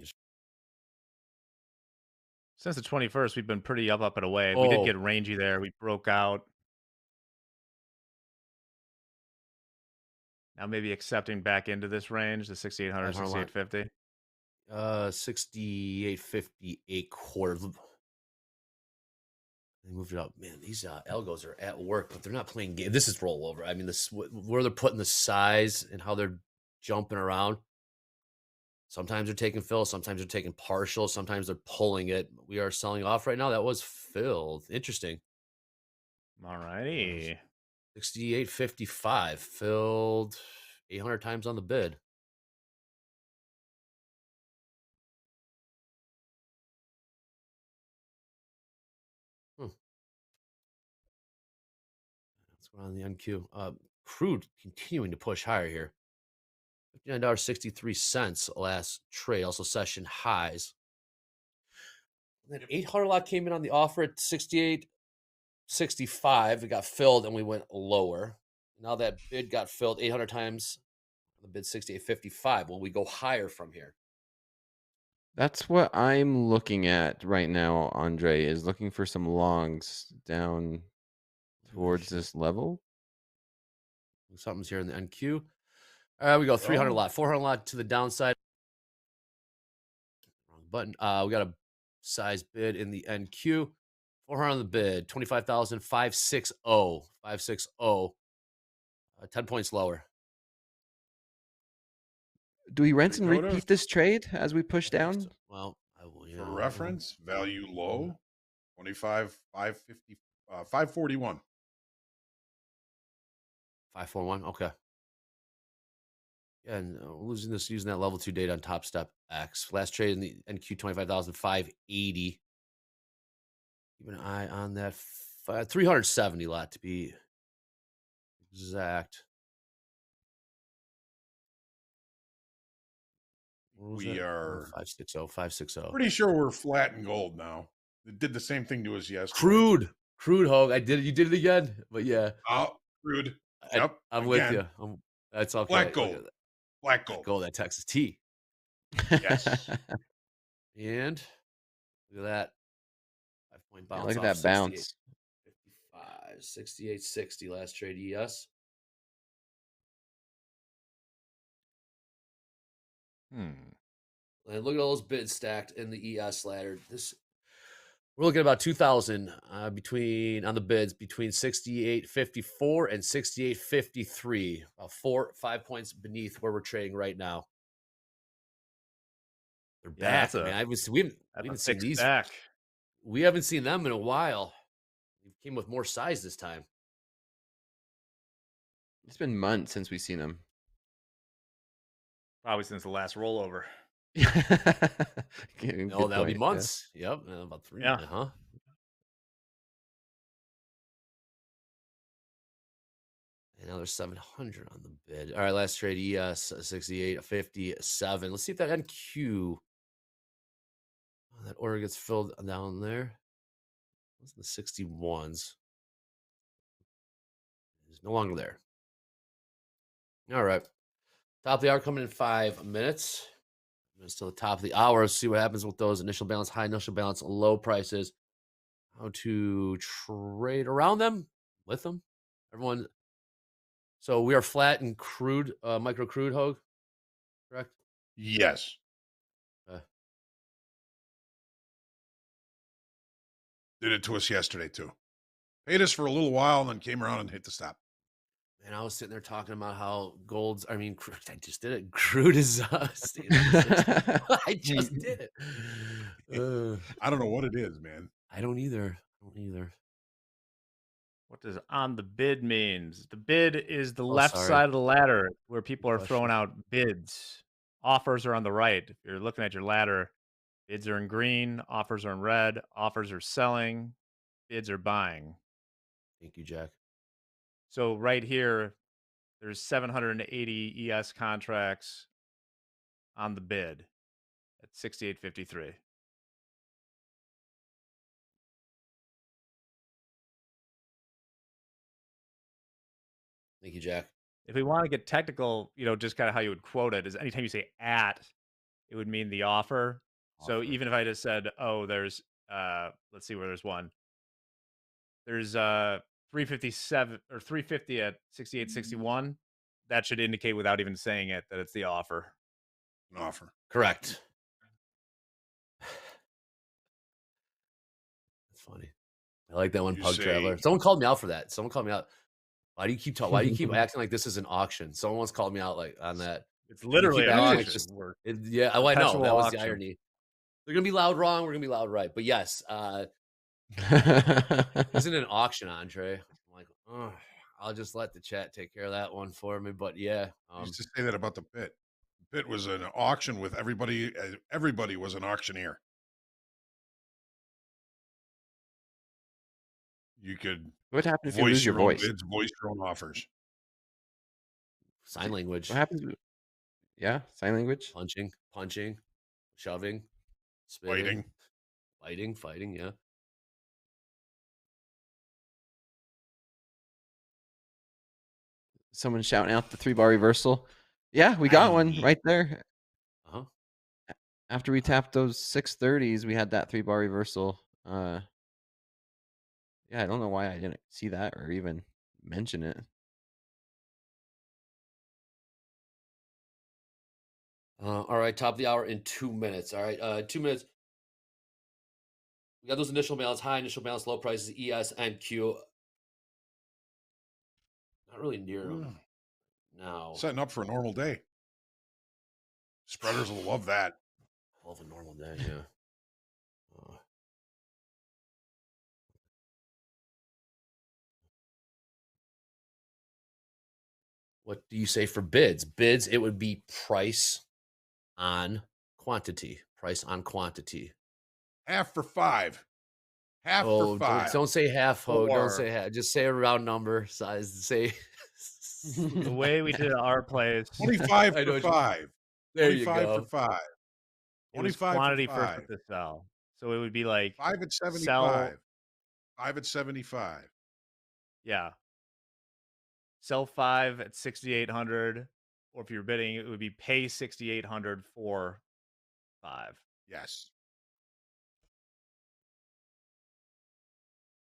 Since the 21st, we've been pretty up and away. We did get rangy there. We broke out. Now maybe accepting back into this range, the 6,800, 6,850. 68.50 quarter. They moved it up. Man, these algos are at work, but they're not playing game. This is rollover. Where they're putting the size and how they're jumping around. Sometimes they're taking fill, sometimes they're taking partial, sometimes they're pulling it. We are selling off right now. That was filled. Interesting. All righty. 68.55 filled 800 times on the bid. What's going on in the NQ? Crude continuing to push higher here. $59.63 last trade, also session highs. And then 800 lot came in on the offer at 68.65. It got filled and we went lower. Now that bid got filled 800 times. The bid 68.55. Will we go higher from here? That's what I'm looking at right now, Andre, is looking for some longs down towards this level. Something's here in the NQ. We go 300 lot, 400 lot to the downside. Wrong button. We got a size bid in the NQ. 400 on the bid. 25,560. 560. 10 points lower. Do we rinse and repeat this trade as we push down? Well, I will. Yeah, for reference, value low, 25, 550, 541. 541. Okay. Yeah, and losing this using that level 2 data on Top Step X. Last trade in the NQ 25,580. Keep an eye on that 370 lot to be exact. We are 560, 560. Pretty sure we're flat in gold now. It did the same thing to us yesterday. Crude, Hogue. You did it again. But yeah. Oh, crude. Yep. I'm with you. That's okay. Black gold. Black gold. That Texas T. Yes. And look at that. 5-point bounce. Look at that bounce. 55, 68, 60 last trade ES. And look at all those bids stacked in the ES ladder. We're looking at about 2,000 on the bids between 68.54 and 68.53. About 5 points beneath where we're trading right now. They're back. We haven't seen these back. We haven't seen them in a while. They came with more size this time. It's been months since we've seen them. Probably since the last rollover. No, that'll be months. Yeah. Yep, about 3. Yeah. Another 700 on the bid. All right, last trade ES 68.57. Let's see if that NQ. That order gets filled down there. What's the 61s? It's no longer there. All right. Top of the hour coming in 5 minutes. It's to the top of the hour. See what happens with those initial balance, high initial balance, low prices. How to trade around them, with them. Everyone. So we are flat in crude, micro crude, Hogue, correct? Yes. Did it to us yesterday too. Paid us for a little while and then came around and hit the stop. And I was sitting there talking about how I just did it. Crude is I just did it. I don't know what it is, man. I don't either. What does on the bid means? The bid is the left side of the ladder where people are throwing out bids. Offers are on the right. If you're looking at your ladder, bids are in green, offers are in red, offers are selling, bids are buying. Thank you, Jack. So right here, there's 780 ES contracts on the bid at 68.53. Thank you, Jack. If we want to get technical, just kind of how you would quote it is anytime you say at, it would mean the offer. So even if I just said, oh, there's, let's see where there's one. There's 357 or 350 at 68.61. That should indicate without even saying it that it's the offer. An offer. Correct. That's funny. I like that one, Pug Traveler. Someone called me out for that. Why do you keep acting like this is an auction? Someone once called me out like on that. It's literally an auction. Yeah, I know. That was the irony. They're gonna be loud wrong. We're gonna be loud right. But yes, isn't an auction, Andre? I'm like, oh, I'll just let the chat take care of that one for me. But yeah, I used to say that about the pit. The pit was an auction with everybody. Everybody was an auctioneer. You could. What happens if you lose your voice? Bids, voice your own offers. Sign language. What happens? Yeah, sign language. Punching, shoving, spitting, fighting. Yeah. Someone shouting out the 3-bar reversal. Yeah, we got one right there. after we tapped those 630s, we had that 3-bar reversal. Yeah, I don't know why I didn't see that or even mention it. All right, top of the hour in 2 minutes. All right, 2 minutes. We got those initial balance, high initial balance, low prices, ES and Q. Not really near them now. Setting up for a normal day. Spreaders will love that. Love a normal day, yeah. What do you say for bids? Bids, it would be price on quantity. Price on quantity. Half for 5. Half for 5. Don't say half, ho. Don't say half. Just say a round number. Size. Say the way we did our plays. 25 for 5. There 25 you go. for 5. It was quantity first with the sell. So it would be like 5 at 75. Sell, 5 at 75. Yeah. Sell 5 at 6,800. Or if you're bidding, it would be pay 6,800 for 5. Yes.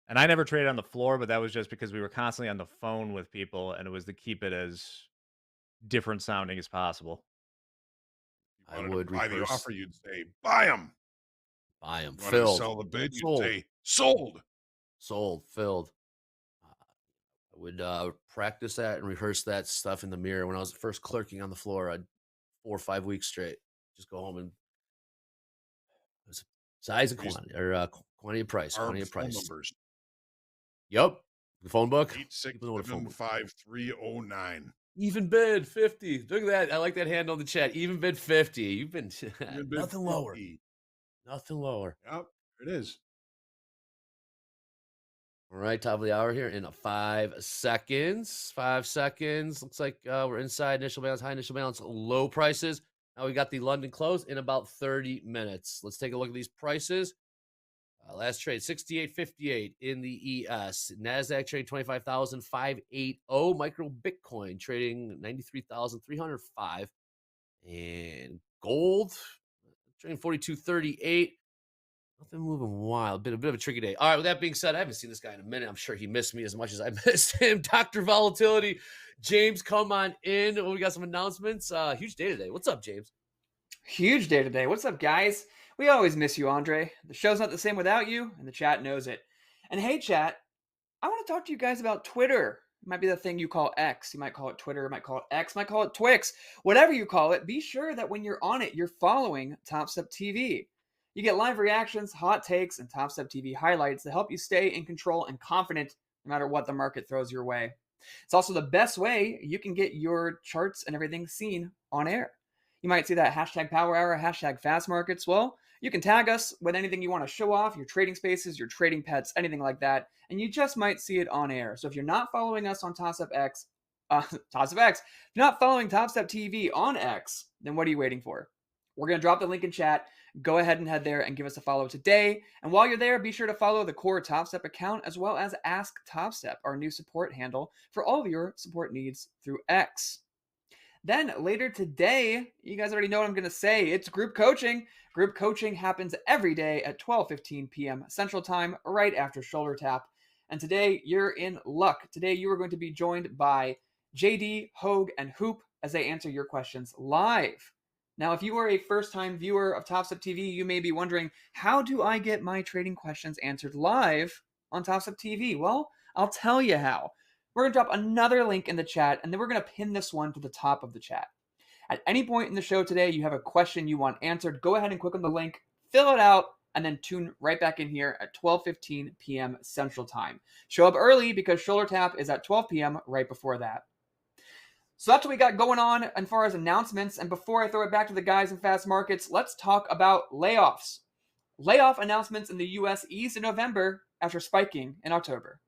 And I never traded on the floor, but that was just because we were constantly on the phone with people, and it was to keep it as different sounding as possible. I would buy the offer, you'd say, buy them. Buy them. You wanted to sell the bid, you'd say, sold. Sold. Filled. I would practice that and rehearse that stuff in the mirror. When I was first clerking on the floor, I'd 4 or 5 weeks straight. Just go home and size and quantity, or quantity of price. Quantity of price. Numbers. Yep. The phone book. 8675309. Even bid 50. Look at that. I like that hand on the chat. Even bid 50. You've been nothing lower. Nothing lower. Yep, it is. All right, top of the hour here in 5 seconds. 5 seconds. Looks like we're inside initial balance, high initial balance, low prices. Now we got the London close in about 30 minutes. Let's take a look at these prices. Last trade, 68.58 in the ES. NASDAQ trading 25,580. Micro Bitcoin trading 93,305. And gold trading 42.38. Nothing moving wild. Bit of a tricky day. All right, with that being said, I haven't seen this guy in a minute. I'm sure he missed me as much as I missed him. Dr. Volatility. James, come on in. We got some announcements. Huge day today. What's up, James? Huge day today. What's up, guys? We always miss you, Andre. The show's not the same without you, and the chat knows it. And hey, chat, I want to talk to you guys about Twitter. It might be the thing you call X. You might call it Twitter, you might call it X, you might call it Twix. Whatever you call it, be sure that when you're on it, you're following Top Step TV. You get live reactions, hot takes, and Top Step TV highlights to help you stay in control and confident no matter what the market throws your way. It's also the best way you can get your charts and everything seen on air. You might see that hashtag Power Hour, hashtag Fast Markets. Well, you can tag us with anything you want to show off, your trading spaces, your trading pets, anything like that, and you just might see it on air. So if you're not following us on if you're not following Top Step TV on X, then what are you waiting for? We're going to drop the link in chat. Go ahead and head there and give us a follow today. And while you're there, be sure to follow the core Top Step account as well as Ask Top Step, our new support handle for all of your support needs through X. Then later today, you guys already know what I'm going to say. It's group coaching. Group coaching happens every day at 12:15 p.m. Central Time, right after shoulder tap. And today, you're in luck. Today, you are going to be joined by JD, Hogue, and Hoop as they answer your questions live. Now, if you are a first-time viewer of Top Step TV, you may be wondering, how do I get my trading questions answered live on Top Step TV? Well, I'll tell you how. We're going to drop another link in the chat, and then we're going to pin this one to the top of the chat. At any point in the show today, you have a question you want answered, go ahead and click on the link, fill it out, and then tune right back in here at 12:15 p.m. Central Time. Show up early because shoulder tap is at 12 p.m. right before that. So that's what we got going on as far as announcements. And before I throw it back to the guys in Fast Markets, let's talk about layoffs. Layoff announcements in the U.S. eased in November after spiking in October.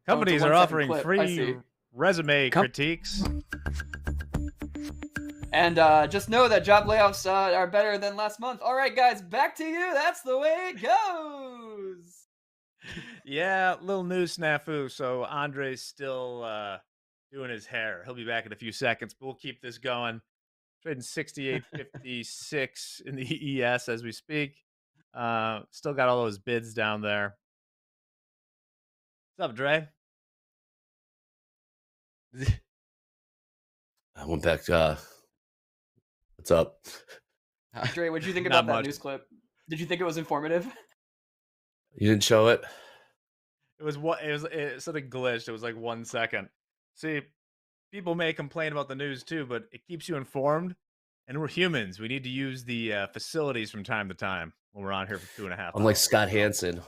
Companies are offering free resume critiques. And just know that job layoffs are better than last month. All right, guys, back to you. That's the way it goes. Yeah, little news snafu. So Andre's still doing his hair. He'll be back in a few seconds, but we'll keep this going. Trading 68.56 in the ES as we speak. Still got all those bids down there. What's up, Dre? I went back. What's up? Dre, what did you think about that news clip? Did you think it was informative? You didn't show it? It sort of glitched. It was like 1 second. See, people may complain about the news too, but it keeps you informed. And we're humans. We need to use the facilities from time to time when we're on here for 2.5 hours. Unlike Scott Hansen.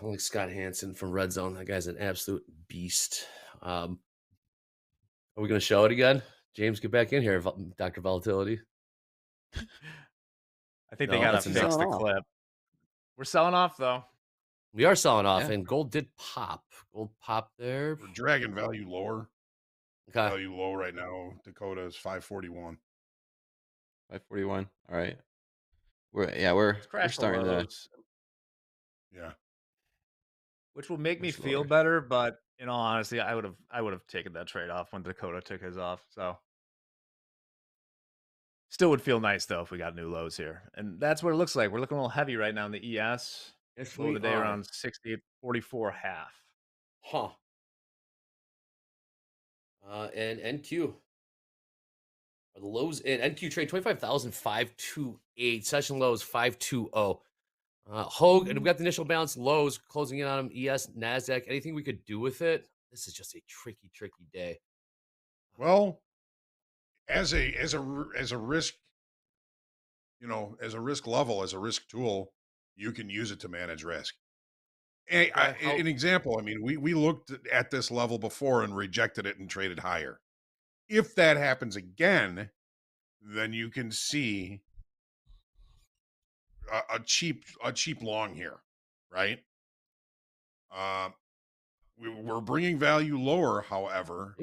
From Red Zone. That guy's an absolute beast. Are we going to show it again? James, get back in here, Dr. Volatility. I think they got to fix the clip. We're selling off, though. We are selling off, and gold did pop. Gold popped there. We're dragging value lower. Okay. Value low right now. Dakota is 541. 541. All right. We're starting to. Yeah. Which will make me feel better, but in all honesty, I would have taken that trade off when Dakota took his off. So still would feel nice though if we got new lows here. And that's what it looks like. We're looking a little heavy right now in the ES. Low today around 68.44 half. Huh. And NQ. Are the lows in NQ trade 25,528. Session lows 520. Hogue, and we got the initial balance lows closing in on them. ES, NASDAQ. Anything we could do with it? This is just a tricky day. Well, as a risk, as a risk level, as a risk tool, you can use it to manage risk. An example, I mean, we looked at this level before and rejected it and traded higher. If that happens again, then you can see a cheap long here, right? We're bringing value lower, however.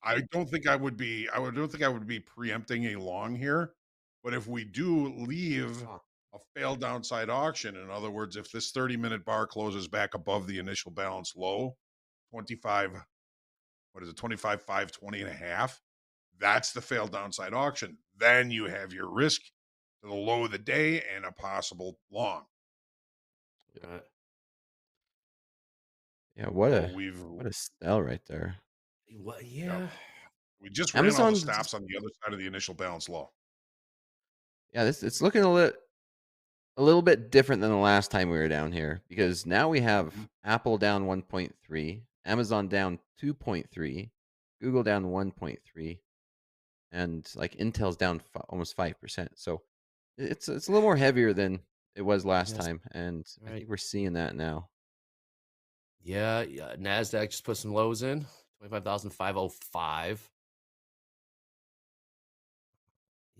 I don't think I would be preempting a long here, but if we do leave a failed downside auction, in other words, if this 30-minute bar closes back above the initial balance low, 25.520.5, that's the failed downside auction. Then you have your risk to the low of the day and a possible long. Yeah, what a sell right there. Yeah. We just ran all the stops on the other side of the initial balance low. Yeah, it's looking a little bit different than the last time we were down here, because now we have Apple down 1.3, Amazon down 2.3, Google down 1.3, and like Intel's down almost 5%. So it's a little more heavier than it was last time, and I think we're seeing that now. Yeah, NASDAQ just put some lows in, 25,505.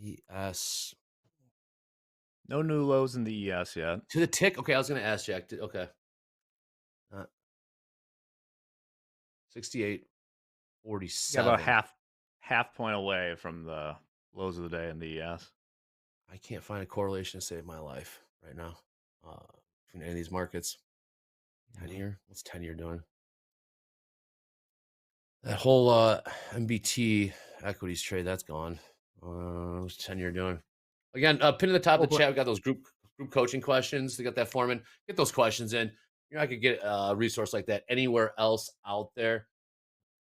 ES. No new lows in the ES yet. To the tick? Okay, I was going to ask Jack. Okay. 68.47. Yeah, about half point away from the lows of the day in the ES. I can't find a correlation to save my life right now between any of these markets. 10-year? What's 10-year doing? That whole MBT equities trade, that's gone. What's 10-year doing? Again, pin in the top of the chat. We got those group coaching questions. They got that form. Get those questions in. You're not gonna get a resource like that anywhere else out there.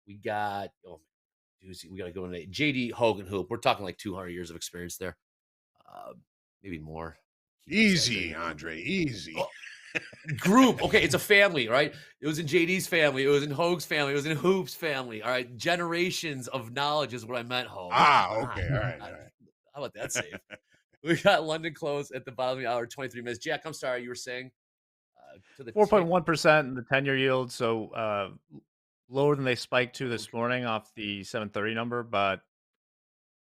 We got we got to go into JD Hogan Hoop. We're talking like 200 years of experience there, maybe more. Easy, Andre. Easy. Group. Okay, it's a family, right? It was in JD's family. It was in Hoag's family. It was in Hoop's family. All right, generations of knowledge is what I meant, Hoag. Okay. All right. How about that save? We got London close at the bottom of the hour, 23 minutes. Jack, I'm sorry, you were saying to the 4.1% in the 10-year yield, so lower than they spiked to this morning off the 730 number, but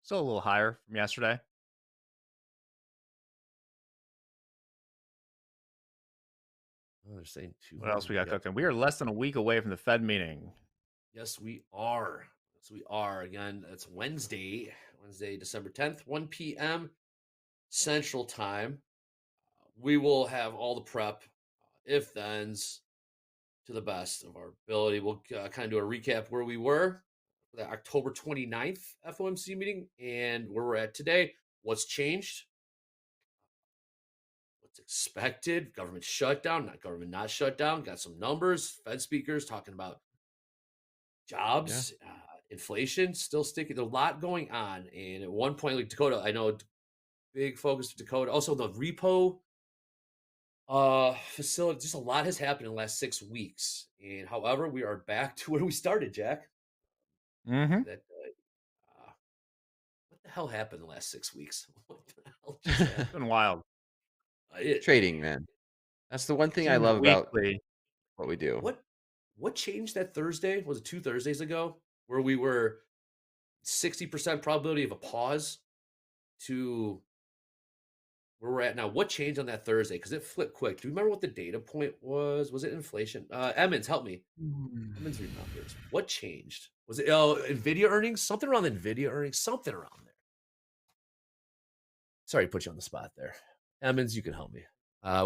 still a little higher from yesterday. They're saying what else we got cooking? We are less than a week away from the Fed meeting. Yes, we are. Again, it's Wednesday. Wednesday, December 10th, 1 p.m. Central Time. We will have all the prep, if thens, to the best of our ability. We'll kind of do a recap where we were for the October 29th FOMC meeting and where we're at today. What's changed? What's expected? Government shutdown, not government not shut down. Got some numbers. Fed speakers talking about jobs, inflation still sticking. There's a lot going on. And at one point, like Dakota, I know big focus to Dakota. Also, the repo facility, just a lot has happened in the last 6 weeks. And however, we are back to where we started, Jack. Mm-hmm. That what the hell happened in the last 6 weeks? What the hell just happened? It's been wild. Trading, man. That's the one thing I love about what we do. What changed that Thursday? Was it 2 Thursdays ago where we were 60% probability of a pause to where we're at now? What changed on that Thursday? Because it flipped quick. Do you remember what the data point was? Was it inflation? Emmons, help me. Emmons remembers. What changed? Was it NVIDIA earnings? Something around NVIDIA earnings? Something around there. Sorry to put you on the spot there. Emmons, you can help me.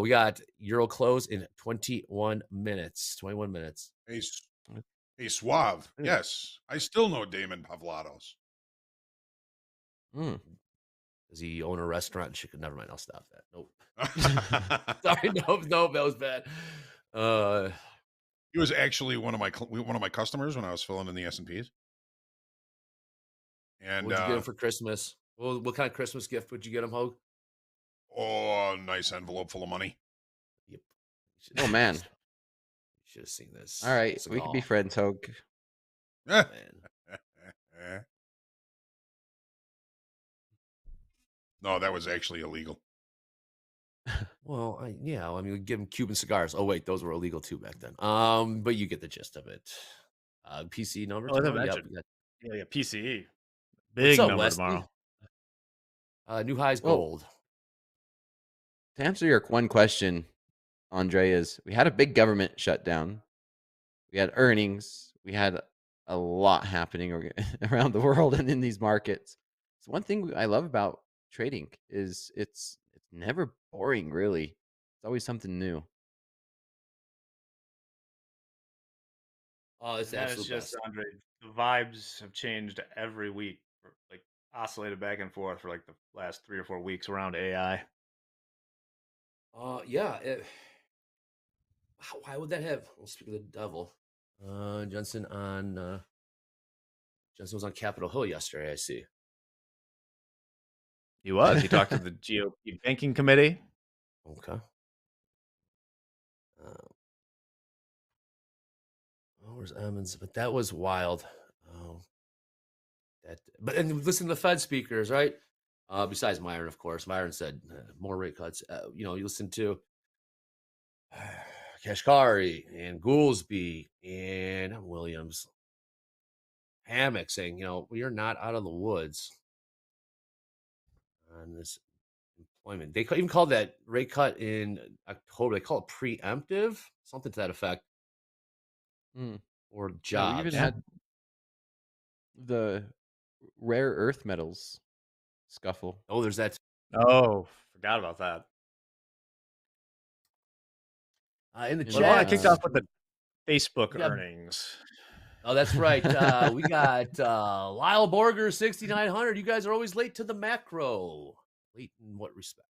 We got Euro close in 21 minutes. 21 minutes. Hey, Suave. Yes, I still know Damon Pavlados. Does he own a restaurant in Chicago? Never mind. I'll stop that. Nope. Sorry. Nope. That was bad. He was actually one of my customers when I was filling in the S&Ps. And what'd you get him for Christmas? What kind of Christmas gift would you get him, Hogue? Oh, a nice envelope full of money. Yep. Oh man. You should have seen this. All right, we can be friends, Hogue. Man. No, that was actually illegal. Well, I mean, we give him Cuban cigars. Oh wait, those were illegal too back then. But you get the gist of it. PC numbers. Oh, yeah, PCE. Big up, number Wesley? tomorrow. New highs gold. To answer your one question, Andre, is we had a big government shutdown. We had earnings. We had a lot happening around the world and in these markets. So one thing I love about trading is it's never boring, really. It's always something new. Oh, it's just best. Andre. The vibes have changed every week, like oscillated back and forth for like the last 3 or 4 weeks around AI. Yeah. Why would that have? We'll speak of the devil. Jensen was on Capitol Hill yesterday. I see. He was. He talked to the GOP banking committee. Okay. Where's Emmons? But that was wild. And listen to the Fed speakers, right? Besides Myron, of course. Myron said more rate cuts. You listen to Kashkari and Goolsby and Williams, Hammock saying, we are not out of the woods on this employment. They even called that rate cut in October. They call it preemptive, something to that effect. Or jobs. Yeah, we even had the rare earth metals scuffle. Oh, there's that. Oh, forgot about that. In the chat, I kicked off with the Facebook earnings. Oh, that's right. We got Lyle Borger, 6,900. You guys are always late to the macro. Late in what respect?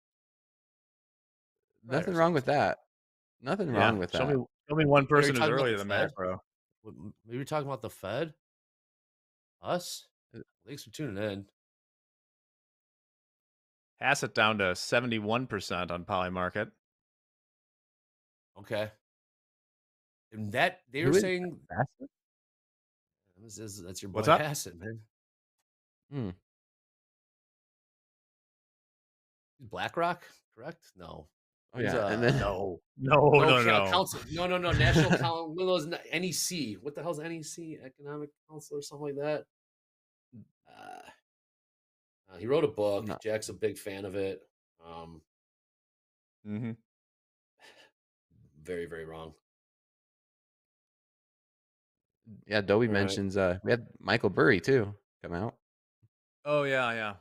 Nothing wrong with that. Nothing wrong with that. Show me one person who's early to the macro. Maybe you're talking about the Fed? Us? Thanks for tuning in. Pass it down to 71% on Polymarket. Okay. And that they were saying that's your boy Hassett, man. BlackRock, correct? No. Oh yeah, and then no. Council. No. National Council. One of those NEC. What the hell's NEC? Economic Council or something like that. He wrote a book. No. Jack's a big fan of it. Very, very wrong. Yeah, Dobie mentions we had Michael Burry too come out. Oh yeah, yeah.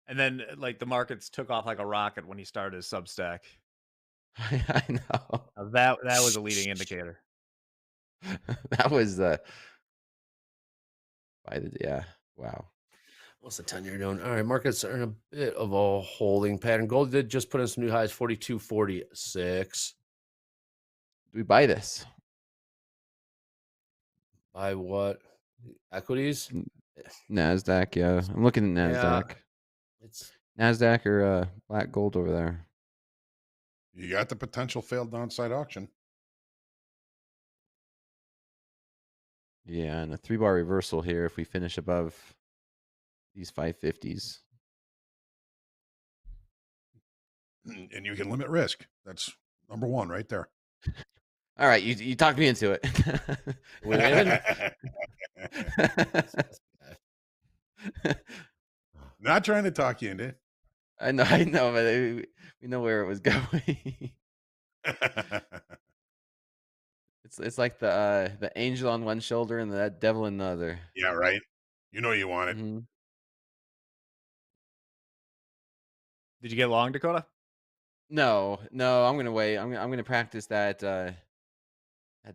And then like the markets took off like a rocket when he started his Substack. I know. That was a leading indicator. That was yeah. Wow. What's the 10-year doing? All right, markets are in a bit of a holding pattern. Gold did just put in some new highs, 42.46. Do we buy this? Buy what? Equities? NASDAQ, yeah. I'm looking at NASDAQ. Yeah, it's NASDAQ or black gold over there. You got the potential failed downside auction. Yeah, and a 3-bar reversal here if we finish above these 550s. And you can limit risk. That's number one right there. All right, you talked me into it. win. Not trying to talk you into it. I know, but we know where it was going. It's like the angel on one shoulder and the devil in the other. Yeah, right. You know you want it. Mm-hmm. Did you get long, Dakota? No, I'm gonna wait. I'm gonna practice that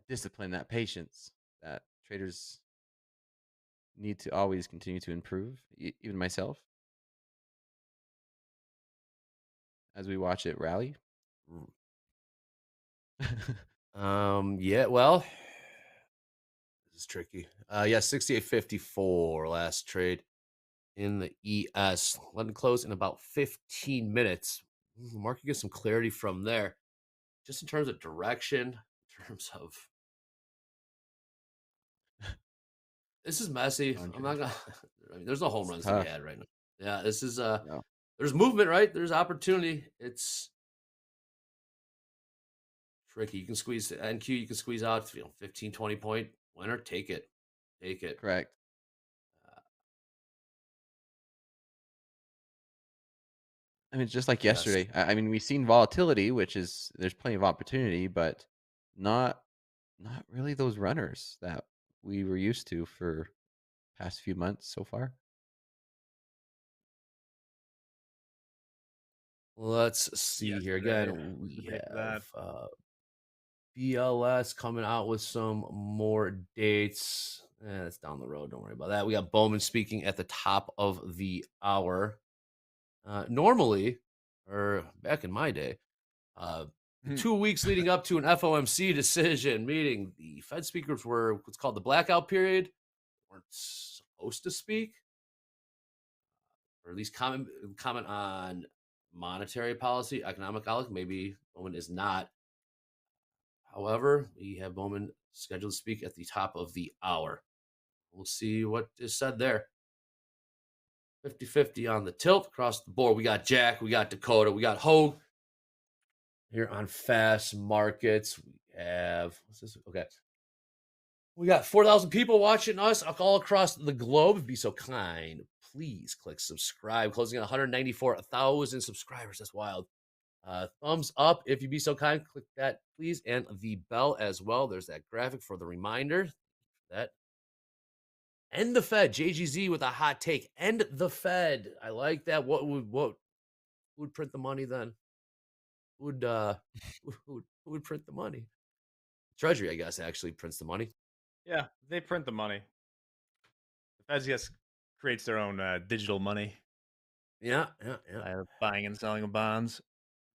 discipline, that patience that traders need to always continue to improve. Even myself, as we watch it rally. Yeah, well, this is tricky. Yeah, 68.54 last trade in the ES. London close in about 15 minutes. The market gets some clarity from there. Just in terms of direction, in terms of this is messy. I'm not gonna. I mean, there's no home runs to be had right now. Yeah, this is No. There's movement, right? There's opportunity. It's tricky. You can squeeze NQ. You can squeeze out 15, 20 point winner. Take it. Take it. Correct. I mean, just like yesterday. Yes. I mean, we've seen volatility, which is there's plenty of opportunity, but not really those runners that we were used to for past few months so far. Let's see here again. We have BLS coming out with some more dates. That's down the road. Don't worry about that. We got Bowman speaking at the top of the hour. Normally, or back in my day, the 2 weeks leading up to an FOMC decision meeting, the Fed speakers were what's called the blackout period. Weren't supposed to speak, or at least comment on monetary policy, economic outlook. Maybe Bowman is not. However, we have Bowman scheduled to speak at the top of the hour. We'll see what is said there. 50-50 on the tilt across the board. We got Jack, we got Dakota, we got Hogue. Here on Fast Markets, we have, what's this? Okay. We got 4,000 people watching us all across the globe. If you'd be so kind, please click subscribe. Closing at 194,000 subscribers. That's wild. Thumbs up if you'd be so kind. Click that, please. And the bell as well. There's that graphic for the reminder. That. End the Fed. JGZ with a hot take. End the Fed. I like that. Who would print the money then? Who would print the money? Treasury, I guess, actually prints the money. Yeah, they print the money. The Fed just creates their own digital money. Yeah. Buying and selling of bonds.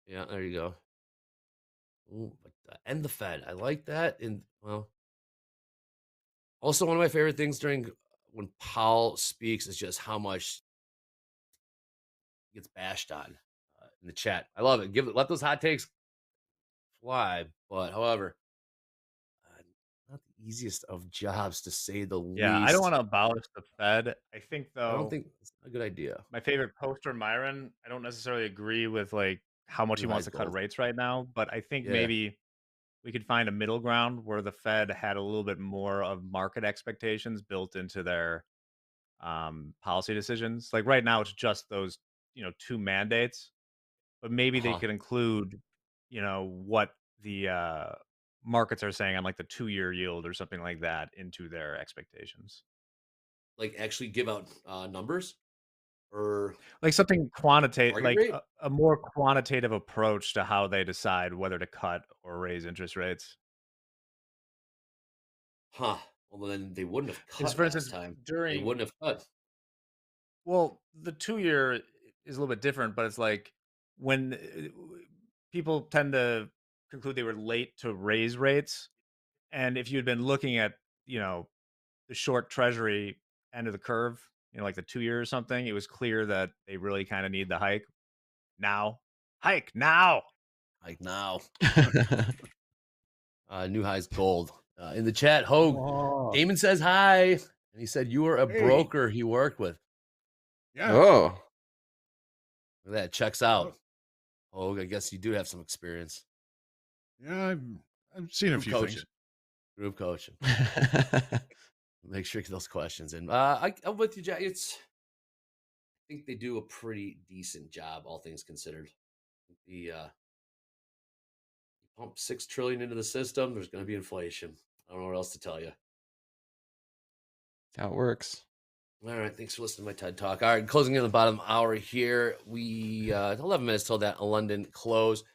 Yeah, there you go. Ooh, but end the Fed. I like that. And well, also one of my favorite things during when Powell speaks is just how much he gets bashed on in the chat. I love it. Let those hot takes fly. But however, not the easiest of jobs to say the least. Yeah, I don't want to abolish the Fed. I think though, I don't think it's a good idea. My favorite poster, Myron, I don't necessarily agree with like how much he wants to cut rates right now, but I think maybe we could find a middle ground where the Fed had a little bit more of market expectations built into their policy decisions. Like right now, it's just those 2 mandates, but maybe they could include what the markets are saying on like the 2-year yield or something like that into their expectations. Like actually give out numbers? or like something quantitative, target like rate? a more quantitative approach to how they decide whether to cut or raise interest rates. Huh. Well, then they wouldn't have Because, cut for last instance, time. They during wouldn't have cut. well, the 2-year is a little bit different, but it's like when people tend to conclude they were late to raise rates, and if you'd been looking at you know the short Treasury end of the curve, like the 2-year or something, it was clear that they really kind of need the hike now. Hike now. Like now. New highs gold. In the chat, Hogue, Oh, Damon says hi. And he said you were a hey, broker he worked with. yeah. Oh, Look at that. Checks out. Hogue, I guess you do have some experience. Yeah, I've seen a Group few coaching. things. Group coaching. Make sure you get those questions in. I'm with you, Jack. I think they do a pretty decent job, all things considered. The pump $6 trillion into the system. There's going to be inflation. I don't know what else to tell you. That's how it works. All right, thanks for listening to my TED Talk. All right, closing in the bottom hour here. We 11 minutes till that London close.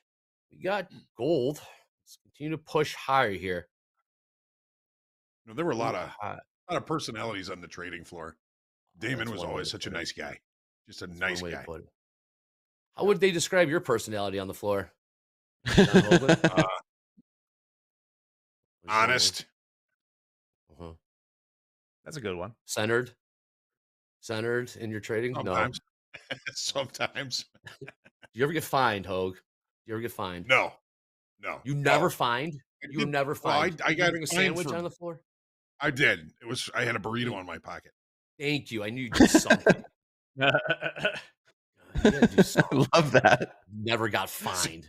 We got gold. Let's continue to push higher here. There were a lot of personalities on the trading floor. Damon was always such a nice guy. Just a nice guy. To put it. How would they describe your personality on the floor? Honest. Uh-huh. That's a good one. Centered in your trading? Sometimes. No. Sometimes. Do you ever get fined, Hogue? Do you ever get fined? No. You never fined? You were never fined? I got bring a sandwich on the floor? I did. I had a burrito in my pocket. Thank you. I knew you'd do something. You do something. Love that. Never got fined.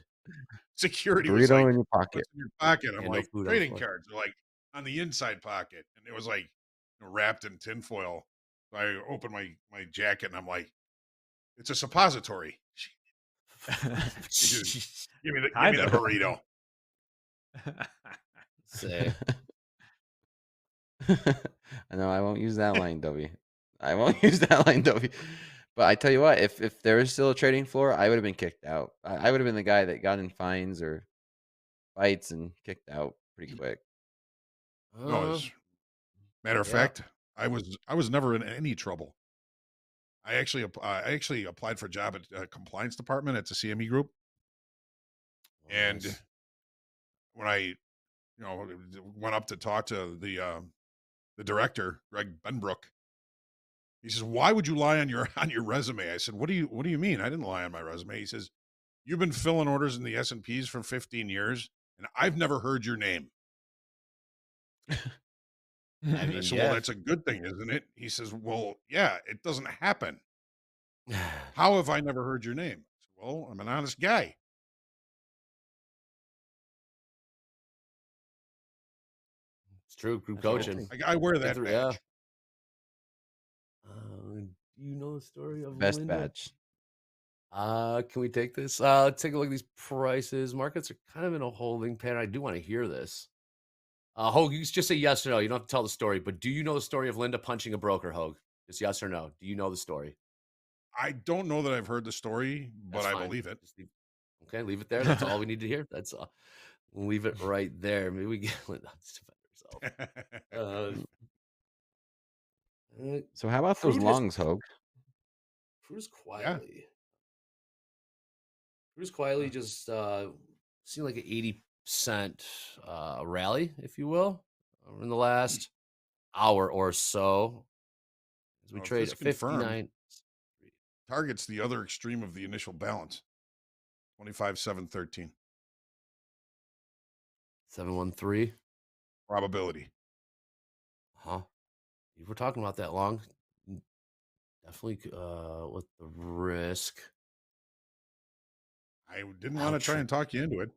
Security burrito was like, in your pocket. in your pocket. I'm no like, food on the trading floor. cards are like on the inside pocket, and it was like wrapped in tinfoil. So I opened my jacket, and I'm like, it's a suppository. Give me the burrito. Say. I know I won't use that line, Dovey. I won't use that line, Dovey. But I tell you what, if there was still a trading floor, I would have been kicked out. I would have been the guy that got in fines or fights and kicked out pretty quick. No, matter of fact, I was never in any trouble. I actually applied for a job at compliance department at the CME group, and when I went up to talk to the director, Greg Benbrook, he says, "Why would you lie on your resume?" I said, "What do you mean? I didn't lie on my resume." He says, "You've been filling orders in the S&Ps for 15 years, and I've never heard your name." I said, "Well, that's a good thing, isn't it?" He says, "Well, yeah, it doesn't happen. How have I never heard your name?" I said, "Well, I'm an honest guy." It's true. Group coaching. I wear that badge. Yeah. Do you know the story of Best Linda? badge. Can we take this? Let's take a look at these prices. Markets are kind of in a holding pattern. I do want to hear this. Hogue, you just say yes or no. You don't have to tell the story, but do you know the story of Linda punching a broker, Hogue? Just yes or no. Do you know the story? I don't know that I've heard the story, but I believe it. Leave it there. That's all we need to hear. That's all. We'll leave it right there. Maybe we get Linda to defend herself. So how about those longs, Hogue? Cruise quietly. Yeah. Cruise quietly just seemed like an 80% rally, if you will, in the last hour or so. As we trade at 59. Targets the other extreme of the initial balance. 25,713. 713. Probability. Huh. If we're talking about that long, definitely with the risk. I didn't want to try and talk you into it.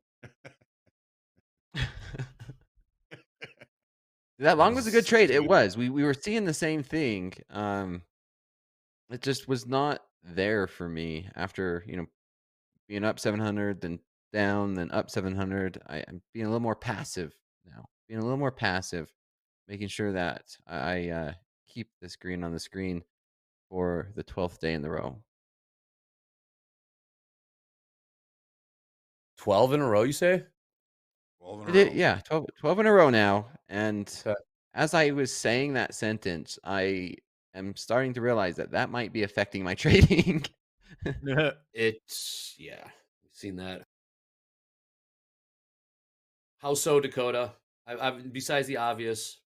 That long was a good trade. It was. We were seeing the same thing. It just was not there for me after, being up 700, then down, then up 700. I'm being a little more passive now. Being a little more passive, making sure that I keep this green on the screen. for the 12th day in the row. 12 in a row, you say? 12 in I a did, row. yeah, 12 in a row now. And Okay. as I was saying that sentence, I am starting to realize that that might be affecting my trading. It's we've seen that. How so, Dakota? I've besides the obvious,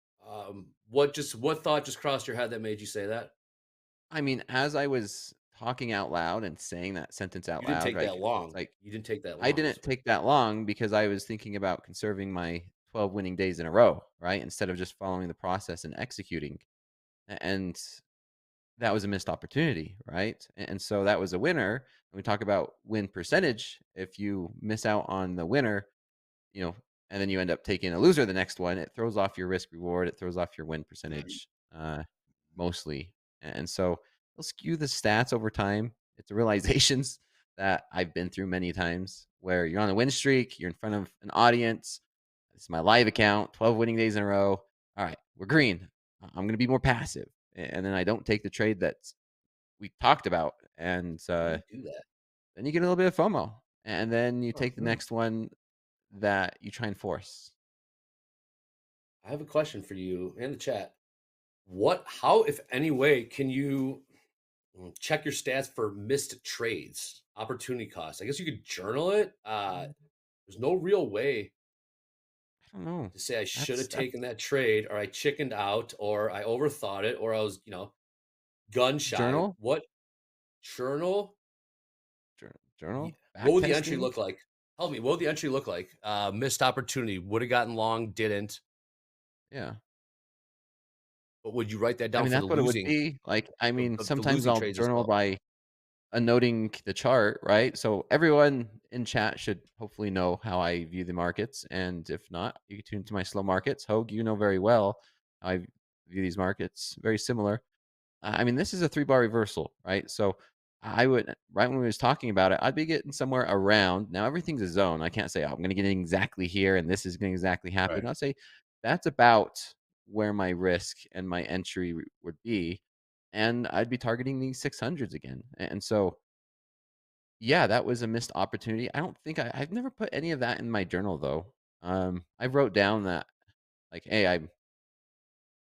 what thought just crossed your head that made you say that? I mean, as I was talking out loud and saying that sentence out You didn't loud, take right? that It's long. like You didn't take that I long. didn't take that long because I was thinking about conserving my 12 winning days in a row, right? Instead of just following the process and executing. And that was a missed opportunity, right? And so that was a winner. When we talk about win percentage, if you miss out on the winner, you know, and then you end up taking a loser the next one, it throws off your risk reward. It throws off your win percentage mostly. And so it'll skew the stats over time. It's the realizations that I've been through many times where you're on a win streak, you're in front of an audience. It's my live account, 12 winning days in a row. All right, we're green. I'm going to be more passive. And then I don't take the trade that we talked about. And You do that. then you get a little bit of FOMO. And then you Oh, take the next one that you try and force. I have a question for you in the chat. How, if any way, can you check your stats for missed trades, opportunity costs? I guess you could journal it. There's no real way I don't know. to say I should have That's taken that trade, or I chickened out, or I overthought it, or I was, gun shy. journal. What journal? Journal. What Back would the entry testing. look like? Help me. What would the entry look like? Missed opportunity. Would have gotten long, didn't. Yeah. But would you write that I down mean, for the that's what it would losing, be. Like, I mean, the sometimes losing I'll trades as journal well? by noting the chart, right? So everyone in chat should hopefully know how I view the markets. And if not, you can tune to my slow markets. Hogue, you know very well how I view these markets. Very similar. I mean, this is a 3-bar reversal, right? So I would, right when we was talking about it, I'd be getting somewhere around. Now everything's a zone. I can't say, oh, I'm going to get exactly here and this is going to exactly happen. Right. I'll say that's about where my risk and my entry would be. And I'd be targeting these 600s again. And so, yeah, that was a missed opportunity. I don't think I've never put any of that in my journal though. I wrote down that like, hey, I'm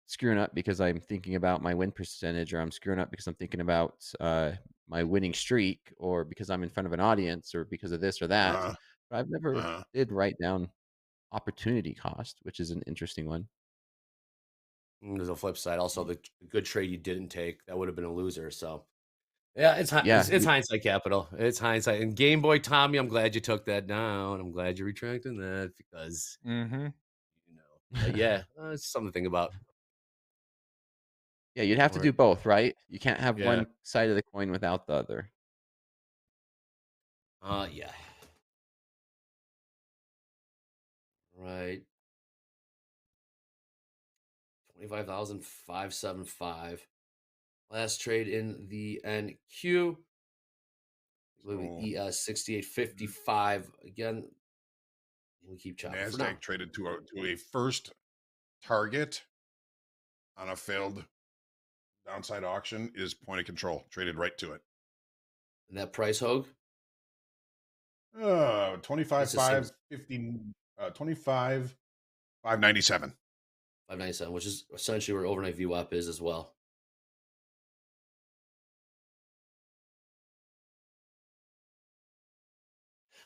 screwing up because I'm thinking about my win percentage, or I'm screwing up because I'm thinking about my winning streak, or because I'm in front of an audience, or because of this or that. Uh, But I've never uh, did write down opportunity cost, which is an interesting one. There's a flip side. Also, the good trade you didn't take, that would have been a loser. So, yeah, it's hindsight capital. It's hindsight. And Game Boy Tommy, I'm glad you took that down. I'm glad you're retracting that because, but yeah, it's something to think about. Yeah, you'd have to All do right. both, right? You can't have Yeah. one side of the coin without the other. Yeah. Right. 25,575. Last trade in the NQ. ES 6855. Again, we keep chopping for now. NASDAQ traded to a first target on a failed downside auction is point of control. Traded right to it. And that price, Hogue? 25,550, 25,597. 597, which is essentially where overnight VWAP is as well.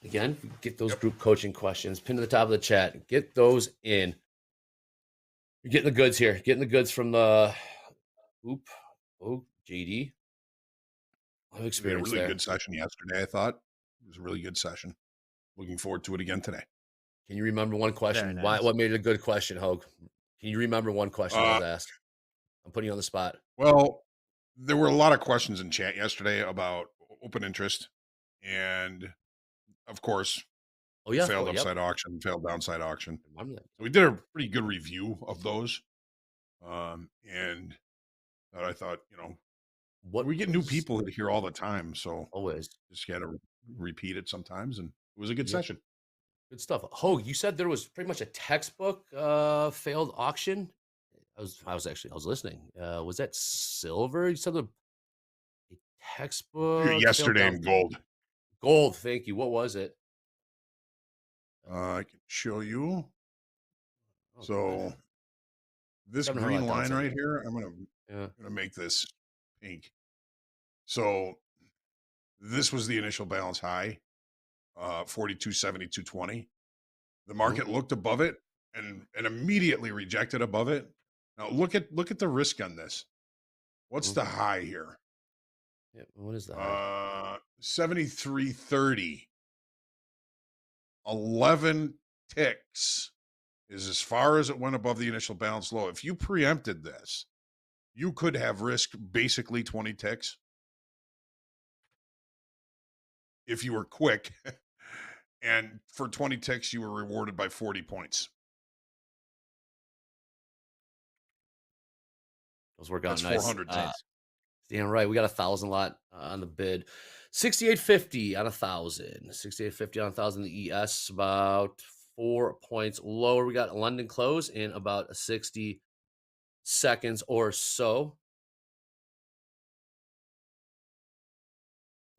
Again, get those group coaching questions pinned to the top of the chat. Get those in. You're getting the goods here. Getting the goods from the JD. I have experience We had a really there. good session yesterday, I thought. It was a really good session. Looking forward to it again today. Can you remember one question? Nice. What made it a good question, Hogue? Can you remember one question that was asked? I'm putting you on the spot. Well, there were a lot of questions in chat yesterday about open interest, and of course, failed upside auction, failed downside auction. So we did a pretty good review of those, and I thought, we get new people here all the time, so always just got to repeat it sometimes, and it was a good session. Good stuff. Hogue, you said there was pretty much a textbook failed auction. I was listening. Was that silver? You said textbook. Yesterday in gold. Gold, thank you. What was it? I can show you. So God. this green line right here, I'm gonna make this pink. So this was the initial balance high, 42.70, 220. The market looked above it and immediately rejected above it. Now look at the risk on this. What's the high here? Yeah, what is the high? 73.30. 11 ticks is as far as it went above the initial balance low. If you preempted this, you could have risked basically 20 ticks if you were quick. And for 20 ticks, you were rewarded by 40 points. Those work out That's nice. 400 ticks. Damn right. We got 1,000 lot on the bid. 68.50 on 1,000. 68.50 on 1,000. The ES about 4 points lower. We got London close in about 60 seconds or so.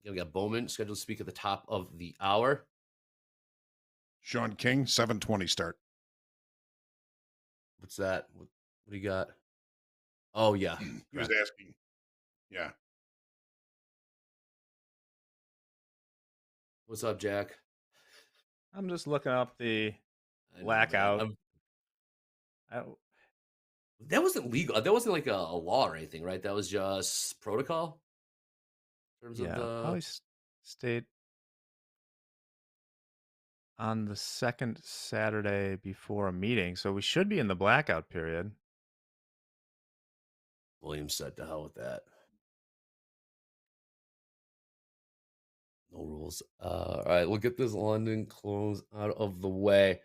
We got Bowman scheduled to speak at the top of the hour. Sean King, 7:20 start. What's that? What do you got? Oh, yeah. He was asking. Yeah. What's up, Jack? I'm just looking up the blackout. That wasn't legal. That wasn't like a law or anything, right? That was just protocol. In terms of the probably stayed on the second Saturday before a meeting, so we should be in the blackout period. William said to hell with that. No rules. All right, we'll get this London close out of the way.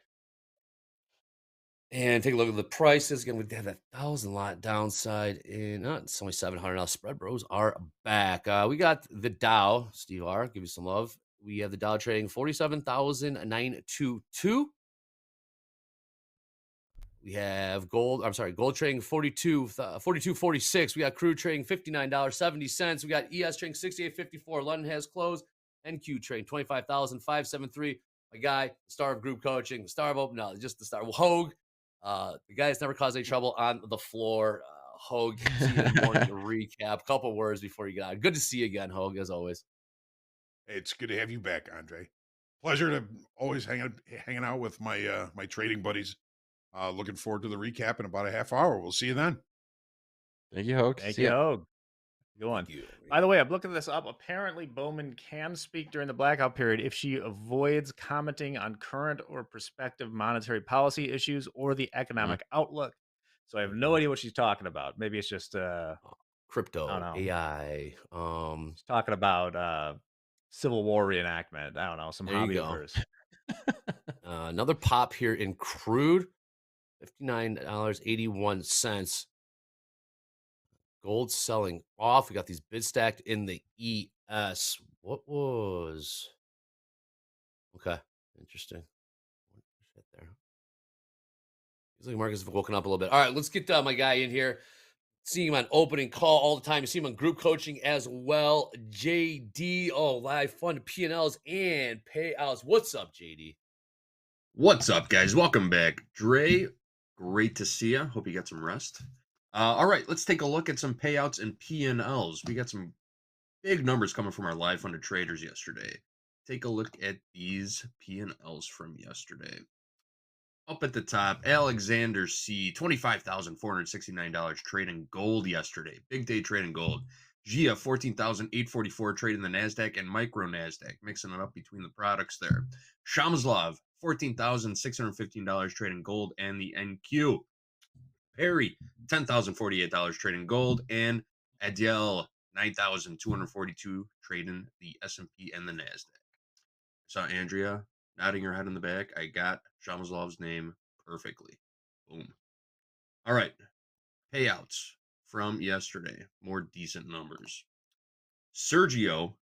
And take a look at the prices. Again, we have that 1,000 lot downside in it's only 700 now. Spread bros are back. We got the Dow, Steve R. Give you some love. We have the Dow trading 47,922. We have gold. I'm sorry, gold trading 42.46. We got crude trading $59.70. We got ES trading 68.54. London has closed. NQ trading 25,573. My guy, star of group coaching, star of open, no, just the star. Hogue, the guy that's never caused any trouble on the floor. Hogue, see you in the morning recap. Couple words before you get out. Good to see you again, Hogue, as always. It's good to have you back, Andre. Pleasure to always hanging out with my my trading buddies. Looking forward to the recap in about a half hour. We'll see you then. Thank you, Hogue. Thank you, Hogue. Go on. By the way, I'm looking this up. Apparently, Bowman can speak during the blackout period if she avoids commenting on current or prospective monetary policy issues or the economic outlook. So I have no idea what she's talking about. Maybe it's just crypto, I don't know. AI. She's talking about Civil War reenactment. I don't know, some hobby of hers. Another pop here in crude, $59.81. Gold selling off. We got these bids stacked in the ES. What was okay? Interesting. Right there. Feels like Marcus has woken up a little bit. All right, let's get my guy in here. See him on opening call all the time. You see him on group coaching as well. JD, live fund P&Ls and payouts. What's up, JD? What's up, guys? Welcome back. Dre, great to see you. Hope you got some rest. All right, let's take a look at some payouts and P&Ls. We got some big numbers coming from our live funded traders yesterday. Take a look at these P&Ls from yesterday. Up at the top, Alexander C, $25,469 trading gold yesterday. Big day trading gold. Gia, $14,844 trading the NASDAQ and micro NASDAQ, mixing it up between the products there. Shamslov, $14,615 trading gold and the NQ. Perry, $10,048 trading gold, and Adiel, $9,242 trading the S&P and the NASDAQ. Saw Andrea nodding her head in the back. I got Shamslov's name perfectly. Boom. All right. Payouts from yesterday. More decent numbers. Sergio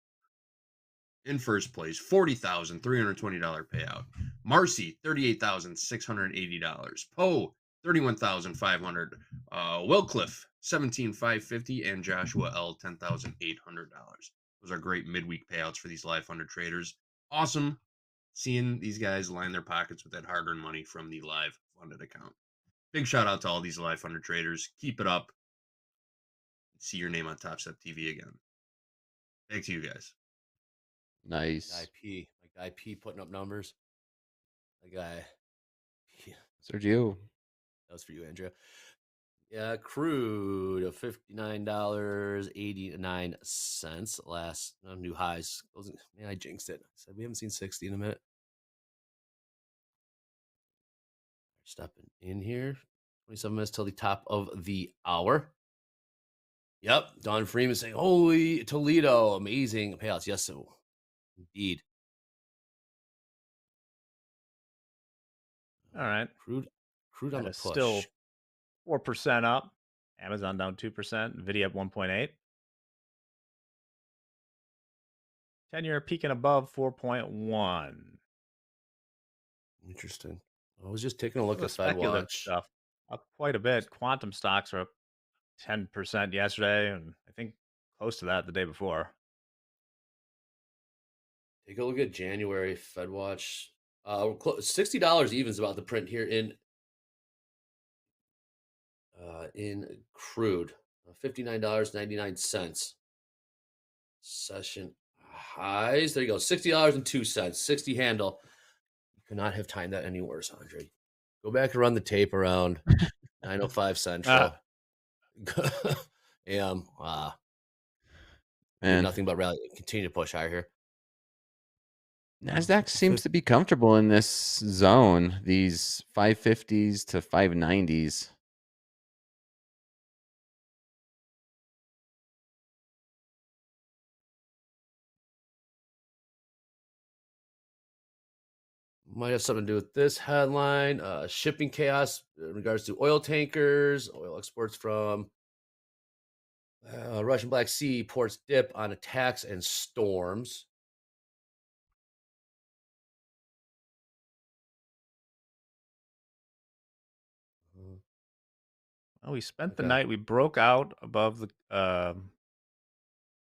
in first place, $40,320 payout. Marcy, $38,680. Poe, $31,500. Willcliffe, $17,550, and Joshua L, $10,800. Those are great midweek payouts for these live funded traders. Awesome seeing these guys line their pockets with that hard-earned money from the live funded account. Big shout out to all these live funded traders. Keep it up. See your name on Top Step TV again. Back to you guys. Nice. My guy P putting up numbers. My guy. Sergio. That was for you, Andrea. Yeah, crude of $59.89. Last new highs. Man, I jinxed it. I said we haven't seen 60 in a minute. Stepping in here. 27 minutes till the top of the hour. Yep. Don Freeman saying, holy Toledo, amazing payouts. Yes, indeed. All right. Crude on the push. Still 4% up. Amazon down 2%. Nvidia up 1.8. 10-year peaking above 4.1. Interesting. I was just taking a look at speculative stuff. Up quite a bit. Quantum stocks are up 10% yesterday, and I think close to that the day before. Take a look at January FedWatch. $60 even is about the print here in crude. $59.99. Session highs. There you go. $60.02. 60 handle. You could not have timed that any worse, Andre. Go back and run the tape around 9:05 Central. And nothing but rally. Continue to push higher here. NASDAQ seems to be comfortable in this zone, these 550s to 590s. Might have something to do with this headline. Shipping chaos in regards to oil tankers, oil exports from Russian Black Sea ports dip on attacks and storms. Well, we spent the night. We broke out above the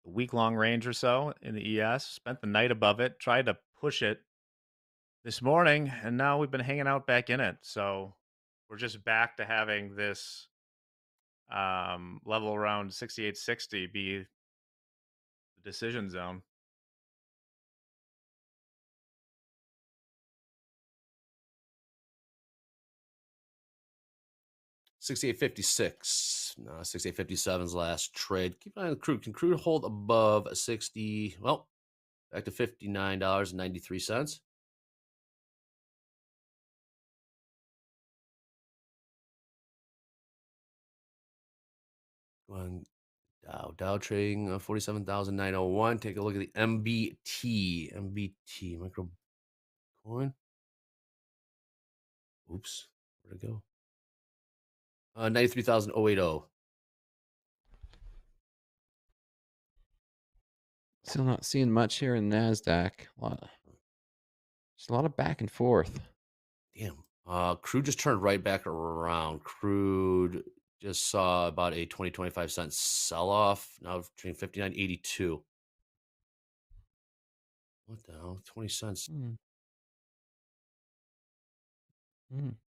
week-long range or so in the ES. Spent the night above it. Tried to push it this morning, and now we've been hanging out back in it. So we're just back to having this level around 6860 be the decision zone. $68.56. No, $68.57's last trade. Keep an eye on the crude. Can crude hold above 60? Well, back to $59.93. On Dow trading 47,901. Take a look at the MBT micro coin. Oops, where'd it go? 93,080. Still not seeing much here in NASDAQ. Just a lot of back and forth. Damn. Crude just turned right back around. Crude just saw about a 25 cent sell-off. Now trading 59.82. What the hell? 20 cents.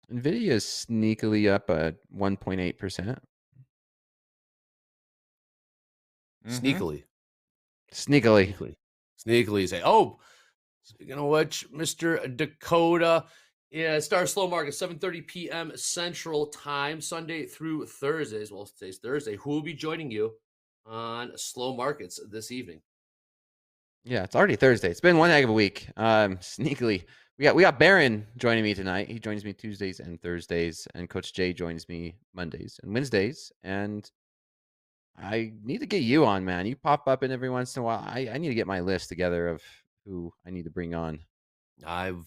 Nvidia is sneakily up at 1.8%. Sneakily say, oh, speaking of which, Mr. Dakota, Star Slow Market, 7:30 p.m. Central Time, Sunday through Thursdays. Well, today's Thursday. Who will be joining you on Slow Markets this evening? Yeah, it's already Thursday. It's been one heck of a week. Sneakily, we got Baron joining me tonight. He joins me Tuesdays and Thursdays, and Coach Jay joins me Mondays and Wednesdays. And I need to get you on, man. You pop up in every once in a while. I need to get my list together of who I need to bring on. I would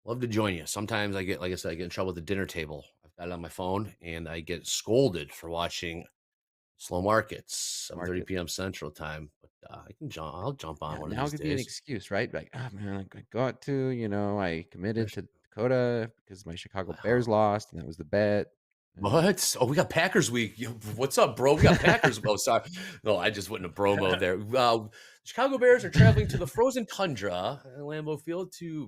love to join you. Sometimes I get, like I said, I get in trouble at the dinner table. I've got it on my phone, and I get scolded for watching Slow Markets, 7:30 p.m. Central Time. But I'll jump on one of these days. Now could be an excuse, right? Like, oh man, I got to, I committed to Dakota because my Chicago Bears lost, and that was the bet. What? Oh, we got Packers week. What's up, bro? We got Packers. Oh, sorry. No, I just went in a bro mode there. Chicago Bears are traveling to the frozen tundra at Lambeau Field to,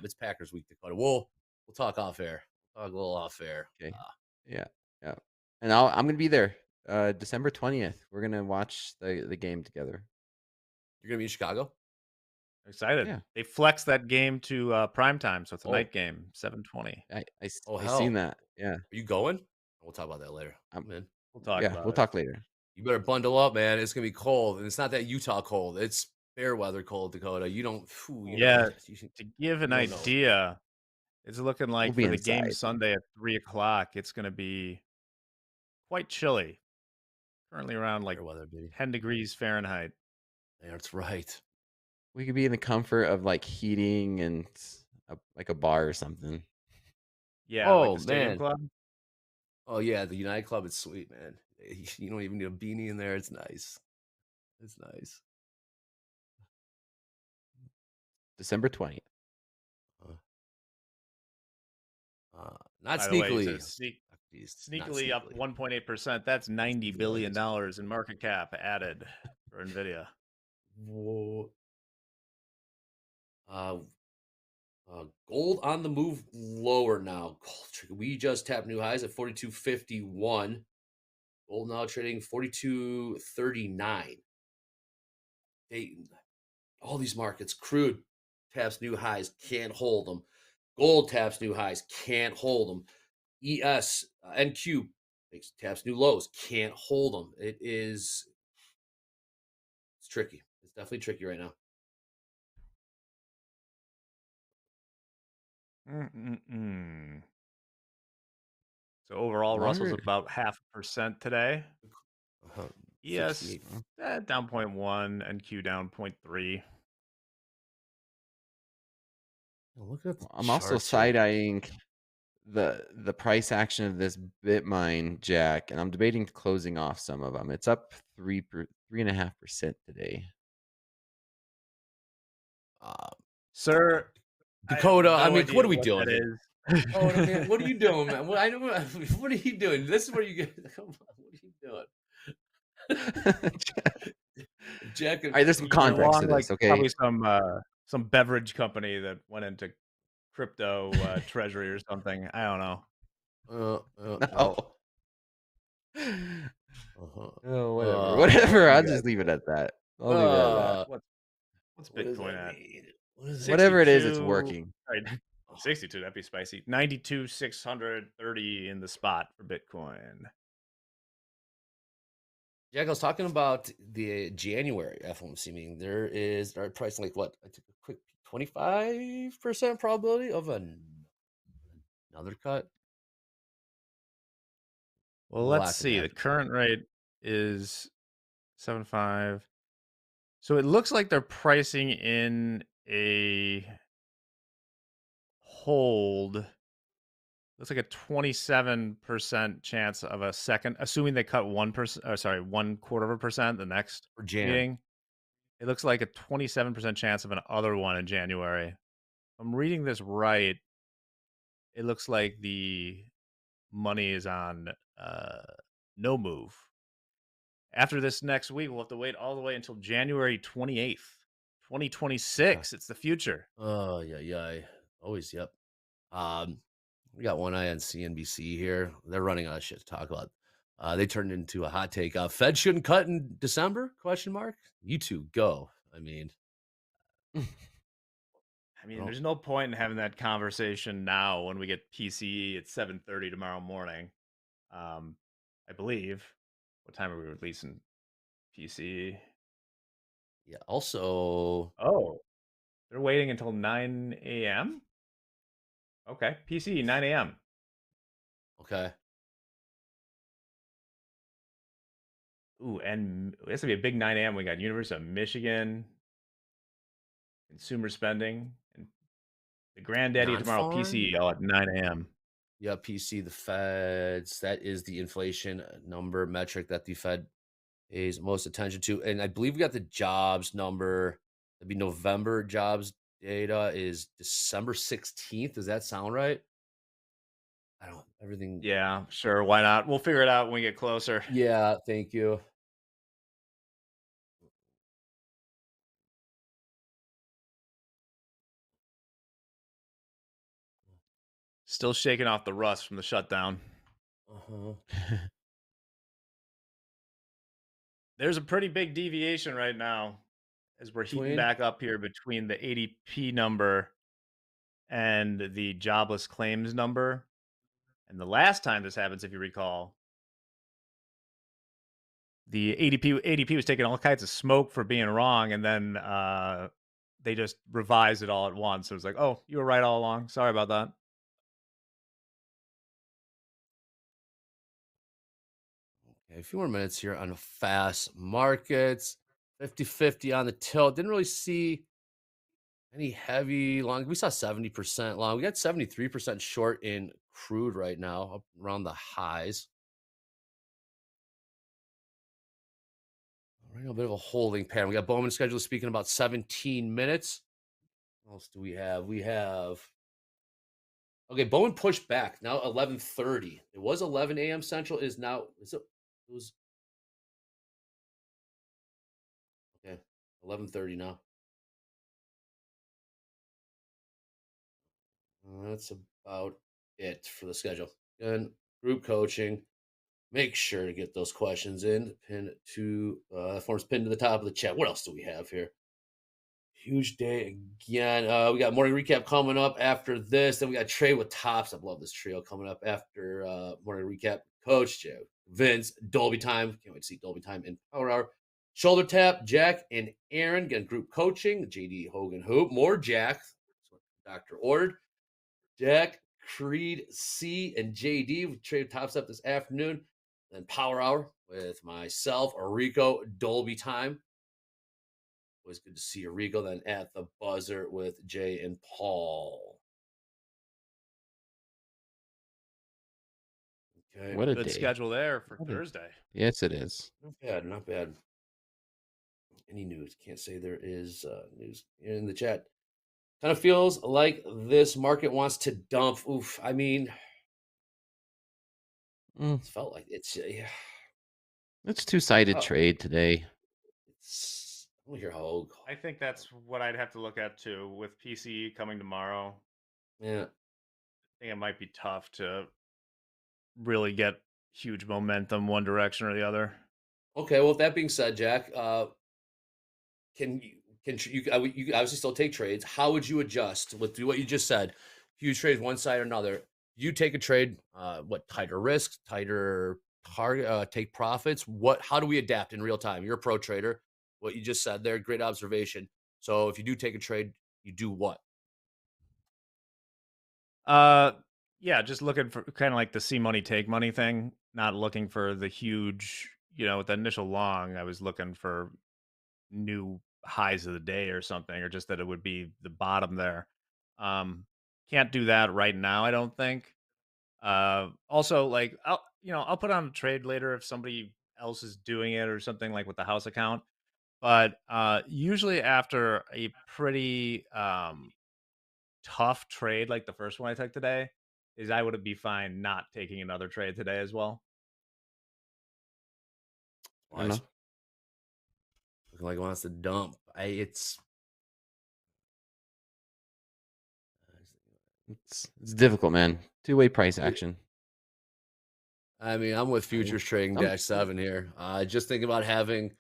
it's Packers week, Dakota. We'll talk off air. We'll talk a little off air. Okay. Yeah. And I'm gonna be there. December 20th. We're gonna watch the game together. You're gonna be in Chicago? Excited. Yeah. They flexed that game to prime time, so it's a night game, 7:20. I seen that. Yeah. Are you going? We'll talk about that later. I'm in. We'll talk about we'll talk later. You better bundle up, man. It's gonna be cold. And it's not that Utah cold, it's fair weather cold, Dakota. You don't to give an idea, it's looking like for the game Sunday at 3:00, it's gonna be quite chilly. Currently around like weather, 10 degrees Fahrenheit. Yeah, that's right. We could be in the comfort of like heating and like a bar or something. Yeah. Like the Stadium Club. Oh yeah, the United Club is sweet, man. You don't even need a beanie in there. It's nice. It's nice. December 20th. Not By sneakily. Way, sneakily up 1.8%. That's $90 billion in market cap added for NVIDIA. Whoa. Gold on the move lower now. We just tapped new highs at 42.51. Gold now trading 42.39. All these markets, crude taps new highs, can't hold them. Gold taps new highs, can't hold them. ES, NQ taps new lows, can't hold them. It's tricky. It's definitely tricky right now. So overall, Russell's about 0.5% today. ES down 0.1, NQ down 0.3. Look at I'm also side-eyeing the price action of this Bitmine, Jack, and I'm debating closing off some of them. It's up 3.5% today. Sir, Dakota, I mean, what are we doing? Oh man, what are you doing, man? What are you doing? This is where you get. Come on, what are you doing? Jack, all right, there's some context to this. Okay, probably some beverage company that went into crypto treasury or something. I don't know. No. Whatever. I'll just leave it at that. I'll leave it at that. What's Bitcoin at? Whatever it is, it's working. Right. 62, that'd be spicy. 92,630 in the spot for Bitcoin. Jack, I was talking about the January FOMC meeting. They're pricing like what? I took a quick 25% probability of another cut. Well, let's see. The current rate is 7.5. So it looks like they're pricing in a hold. Looks like a 27% chance of a second, assuming they cut 1%. 1/4% the next meeting. It looks like a 27% chance of an other one in January. If I'm reading this right, it looks like the money is on no move. After this next week, we'll have to wait all the way until January 28th, 2026. It's the future. Oh, yeah. Always, yep. We got one eye on CNBC here. They're running out of shit to talk about. They turned into a hot take. Fed shouldn't cut in December? ? You two go. I mean, there's no point in having that conversation now when we get PCE at 7:30 tomorrow morning. I believe. What time are we releasing PCE? Yeah. Also, they're waiting until 9 a.m. Okay, PCE 9 a.m. Okay. Ooh, and it's gonna be a big 9 a.m. We got University of Michigan, consumer spending, and the granddaddy tomorrow, PCE, all at 9 a.m. Yeah, PC, the Feds. That is the inflation number metric that the Fed pays most attention to. And I believe we got the jobs number. It'd be November jobs data is December 16th. Does that sound right? I don't everything. Yeah, sure. Why not? We'll figure it out when we get closer. Yeah, thank you. Still shaking off the rust from the shutdown. Uh-huh. There's a pretty big deviation right now as we're heating back up here between the ADP number and the jobless claims number. And the last time this happens, if you recall, the ADP was taking all kinds of smoke for being wrong, and then they just revised it all at once. It was like, oh, you were right all along. Sorry about that. Okay, a few more minutes here on the fast markets. 50-50 on the tilt. Didn't really see any heavy long. We saw 70% long. We got 73% short in crude right now, up around the highs. Right now, a bit of a holding pattern. We got Bowman scheduled speaking about 17 minutes. What else do we have? We have okay. Bowman pushed back now 11:30. It was 11 a.m. Central. Is now is it? It was okay. 11:30 now. That's about it for the schedule. And group coaching. Make sure to get those questions in. Pin to forms pinned to the top of the chat. What else do we have here? Huge day again. We got morning recap coming up after this. Then we got Trey with Tops. I love this trio coming up after morning recap. Coach Joe, Vince, Dolby Time. Can't wait to see Dolby Time in Power Hour. Shoulder tap, Jack and Aaron getting group coaching. JD Hogan Hoop. More Jack. That's what the doctor ordered. Jack, Creed, C, and JD. We trade Tops up this afternoon. Then Power Hour with myself, Rico, Dolby Time. Always good to see Rico. Then at the buzzer with Jay and Paul. Okay. What a good day. schedule there for Thursday. Yes, it is. Not bad. Not bad. Any news? Can't say there is news in the chat. Kind of feels like this market wants to dump. Oof. I mean, it's felt like it's yeah. It's two-sided trade today. I don't hear how. I think that's what I'd have to look at too. With PCE coming tomorrow, yeah, I think it might be tough to really get huge momentum one direction or the other. Okay, well, with that being said, Jack, can you obviously still take trades? How would you adjust with what you just said? Huge trades one side or another. You take a trade, what tighter risk, tighter target, take profits. How do we adapt in real time? You're a pro trader. What you just said there, great observation. So if you do take a trade, you do what? Yeah, just looking for kind of like the see money, take money thing, not looking for the huge, with the initial long, I was looking for new highs of the day or something, or just that it would be the bottom there. Can't do that right now, I don't think. Also, like I'll put on a trade later if somebody else is doing it or something like with the house account. But usually after a pretty tough trade like the first one I took today, is I would be fine not taking another trade today as well. I don't know. Looking like it wants to dump. It's difficult, man. Two-way price action. I mean, I'm with futures trading -7 here. Just thinking about having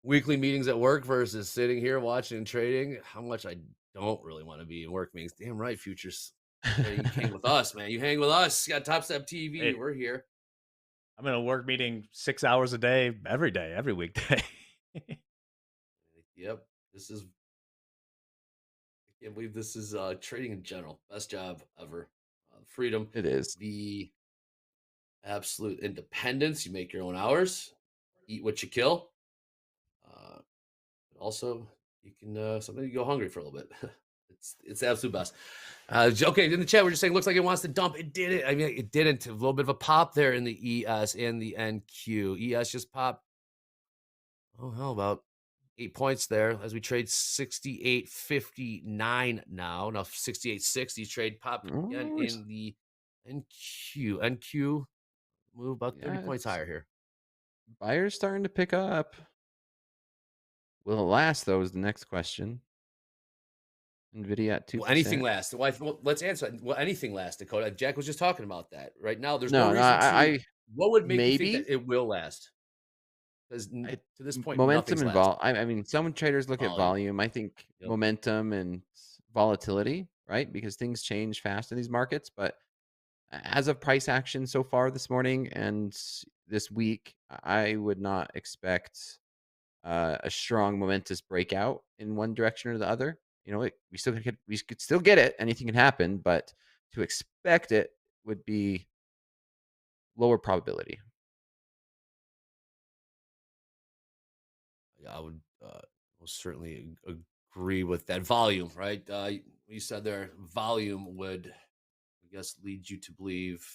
weekly meetings at work versus sitting here watching and trading. How much I don't really want to be in work meetings. Damn right, futures. You hang with us, man. You hang with us. You got Top Step TV. Hey, we're here. I'm in a work meeting 6 hours a day, every weekday. Yep. This is I can't believe this is trading in general. Best job ever. Freedom. It is. The absolute independence. You make your own hours. Eat what you kill. Also, you can sometimes you go hungry for a little bit. It's the absolute best. Okay, in the chat, we're just saying looks like it wants to dump. It didn't. I mean, it didn't. A little bit of a pop there in the ES and the NQ. ES just popped. Oh, how about 8 points there as we trade 68.59 now. Now 68.60 trade popped again in the NQ. NQ move about 30 points higher here. Buyers starting to pick up. Will it last, though, is the next question. NVIDIA at 2%. Will anything last? Well, let's answer. Will anything last, Dakota? Jack was just talking about that. Right now, there's no reason to. What would make you think that it will last? Because to this point, momentum and I mean, some traders look at volume. I think momentum and volatility, right? Because things change fast in these markets. But as of price action so far this morning and this week, I would not expect a strong momentous breakout in one direction or the other. You know, we could still get it. Anything can happen, but to expect it would be lower probability. I would most certainly agree with that. Volume, right? You said there, volume would, I guess, lead you to believe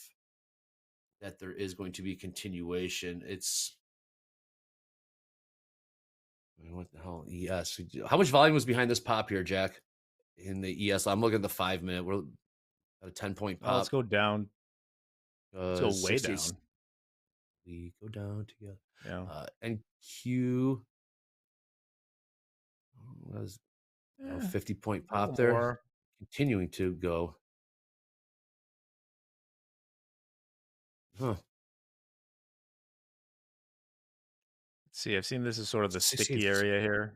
that there is going to be continuation. It's what the hell? ES. How much volume was behind this pop here, Jack? In the ES, I'm looking at the 5 minute. We're at a 10-point pop. Let's go down. Let's go way down. We go down together. Yeah. NQ was 50-point pop there. Continuing to go. Huh. Let's see. I've seen this as sort of the sticky area here.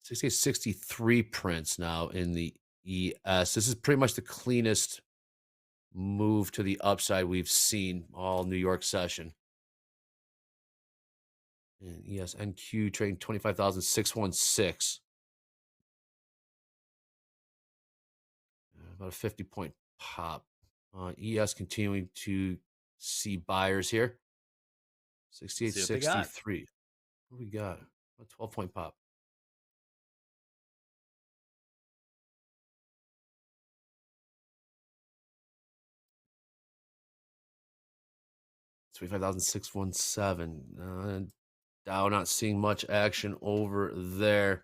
63 prints now in the ES. This is pretty much the cleanest move to the upside we've seen all New York session. And ES NQ trading 25,616. About a 50-point pop. ES continuing to see buyers here. 68.63. What do we got? A 12-point pop. $25,617. Dow not seeing much action over there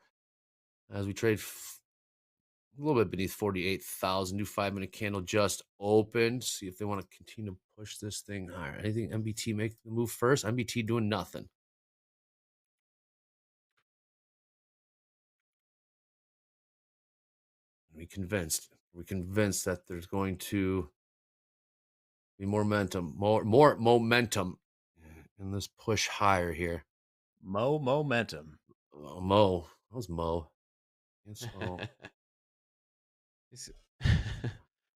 as we trade a little bit beneath 48,000. New 5-minute candle just opened. See if they want to continue to push this thing higher. Anything MBT make the move first? MBT doing nothing. We're convinced that there's going to be more momentum in this push higher here. Momentum. Mo. That was Mo. It's Mo.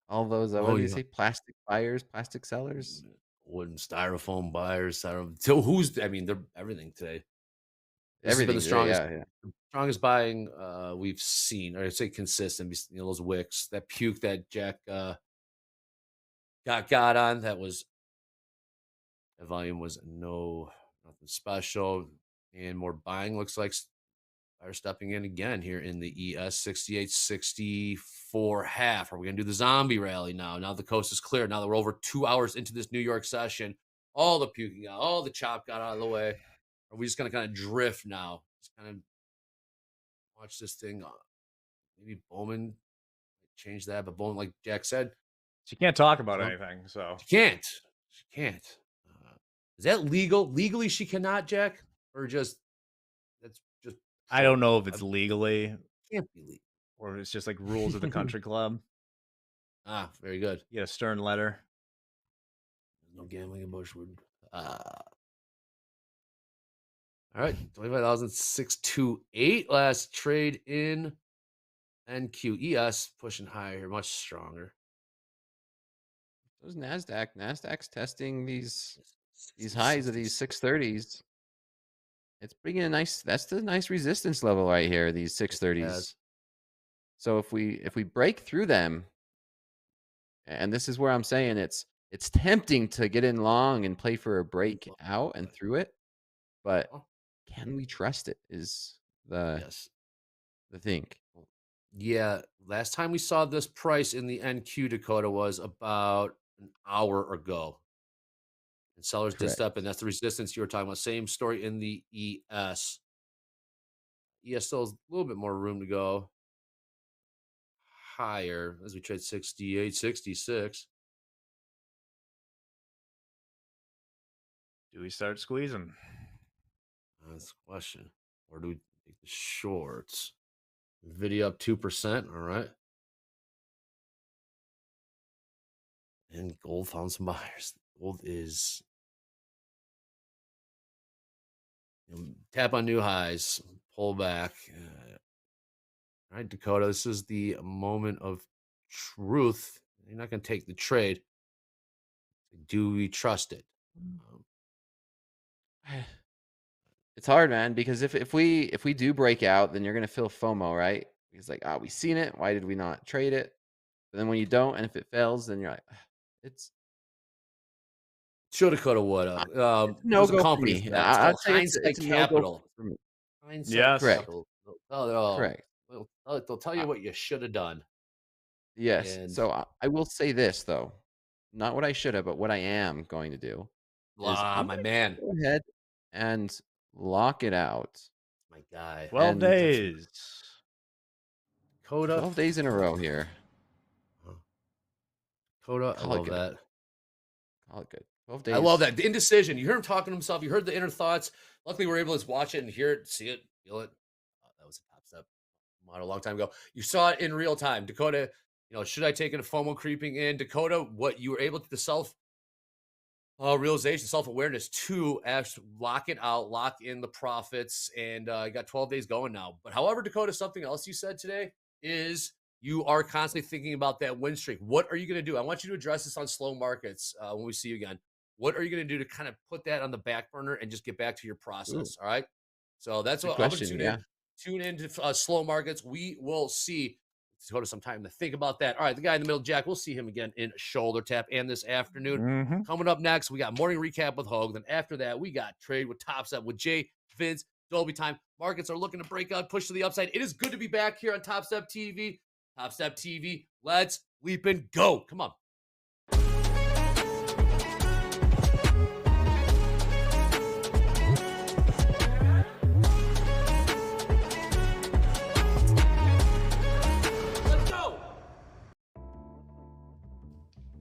All those, what do you say? Plastic buyers, plastic sellers? Wooden styrofoam buyers. So who's, I mean, they're everything today. Everything. The strongest buying we've seen, or I'd say consistent. You know, those wicks, that puke that Jack got on, that volume was nothing special, and more buying looks like are stepping in again here in the ES 68.64 half. Are we gonna do the zombie rally now? Now the coast is clear. Now that we're over 2 hours into this New York session, all the puking out, all the chop got out of the way. Are we just gonna kind of drift now? Just kind of watch this thing. Maybe Bowman change that, but Bowman, like Jack said, she can't talk about anything. So she can't. Is that legal? Legally, she cannot, Jack, or just that's just. I don't know if it's legally. Can't be legal, or it's just like rules of the country club. Ah, very good. You get a stern letter. No gambling in Bushwood. All right, 25,628 last trade in NQES pushing higher here, much stronger. Those Nasdaq's testing these highs of these 630s. It's bringing a nice. That's the nice resistance level right here. These 630s. So if we break through them, and this is where I'm saying it's tempting to get in long and play for a break out and through it, but can we trust it? Is the thing. Yeah, last time we saw this price in the NQ, Dakota, was about an hour ago. And sellers did step in. That's the resistance you were talking about. Same story in the ES. ES still has a little bit more room to go higher as we trade 68, 66. Do we start squeezing? That's the question. Or do we take the shorts? Video up 2%. All right. And gold found some buyers. Gold is tap on new highs, pull back. All right, Dakota, this is the moment of truth. You're not going to take the trade. Do we trust it? It's hard, man, because if we do break out, then you're gonna feel FOMO, right? Because like, we seen it. Why did we not trade it? But then when you don't, and if it fails, then you're like, it's shoulda, coulda, woulda. no There's a go for company me. for that. It's called I'd say Hindsight it's a no go Capital. for me. Hindsight Yes. Correct. Capital. Oh, Correct. they'll tell you what you should have done. Yes. And So I will say this though, not what I should have, but what I am going to do is I'm my gonna man, go ahead and lock it out. my guy. 12 And days. Coda. 12 days in a row here. Coda, I Call it love good. that. Call it good. 12 days. I love that. The indecision. You heard him talking to himself. You heard the inner thoughts. Luckily, we're able to watch it and hear it, see it, feel it. That was a top step model a long time ago. You saw it in real time. Dakota, should I take in a FOMO creeping in? Dakota, what you were able to, the self realization, self-awareness to actually lock it out, lock in the profits, and you got 12 days going now. But however, Dakota, something else you said today is you are constantly thinking about that win streak. What are you going to do? I want you to address this on slow markets when we see you again. What are you going to do to kind of put that on the back burner and just get back to your process? All right. So that's Good what I'm question. going to tune into slow markets. We will see. Let's go to some time to think about that. All right. The guy in the middle, Jack, we'll see him again in shoulder tap and this afternoon. Mm-hmm. Coming up next, we got morning recap with Hogue. Then after that, we got trade with Top Step with Jay, Vince, Dolby time. Markets are looking to break out, push to the upside. It is good to be back here on Top Step TV. Top Step TV. Let's leap and go. Come on.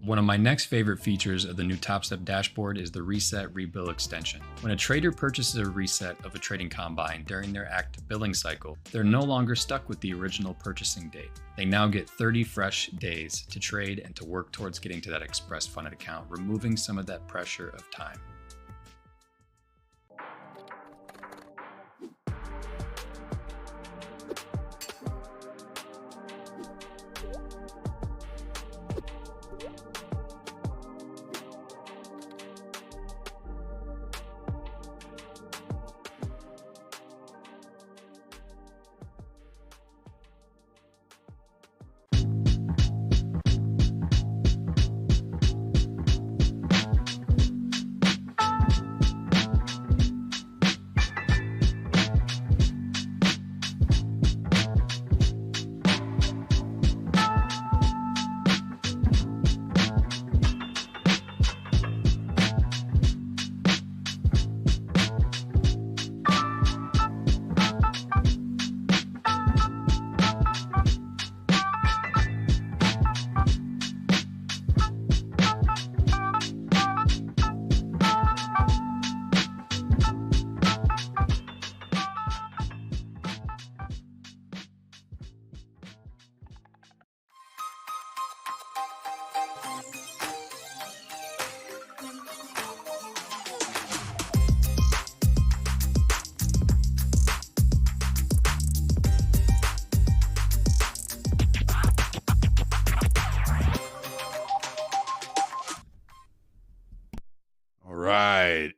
One of my next favorite features of the new TopStep dashboard is the Reset Rebill extension. When a trader purchases a reset of a trading combine during their active billing cycle, they're no longer stuck with the original purchasing date. They now get 30 fresh days to trade and to work towards getting to that express funded account, removing some of that pressure of time.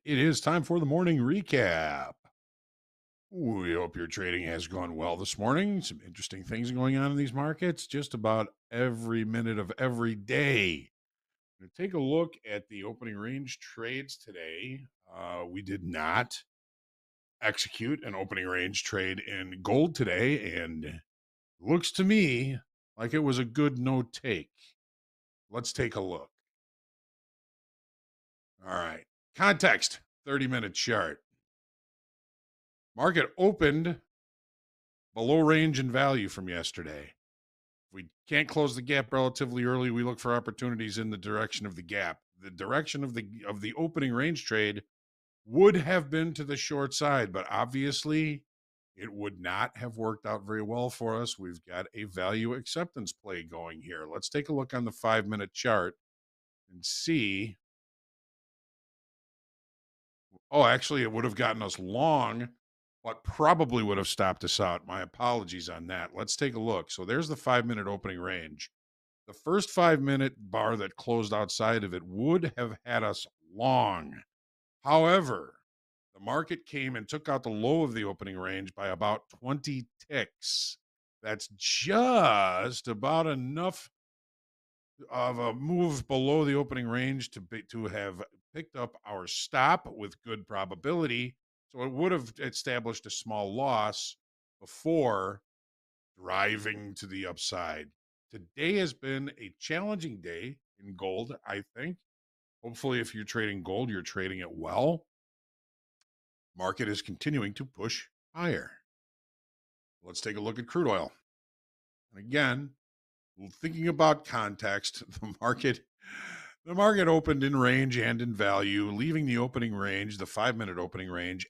It is time for the morning recap. We hope your trading has gone well this morning. Some interesting things going on in these markets just about every minute of every day. Going to take a look at the opening range trades today. We did not execute an opening range trade in gold today, and it looks to me like it was a good no take. Let's take a look. All right. Context, 30-minute chart. Market opened below range and value from yesterday. If we can't close the gap relatively early, we look for opportunities in the direction of the gap. The direction of the opening range trade would have been to the short side, but obviously it would not have worked out very well for us. We've got a value acceptance play going here. Let's take a look on the 5-minute chart and see. Oh, actually, it would have gotten us long, but probably would have stopped us out. My apologies on that. Let's take a look. So there's the 5-minute opening range. The first 5-minute bar that closed outside of it would have had us long. However, the market came and took out the low of the opening range by about 20 ticks. That's just about enough of a move below the opening range to have picked up our stop with good probability. So it would have established a small loss before driving to the upside. Today has been a challenging day in gold, I think. Hopefully, if you're trading gold, you're trading it well. Market is continuing to push higher. Let's take a look at crude oil. And again, thinking about context, the market opened in range and in value, leaving the opening range, the 5-minute opening range,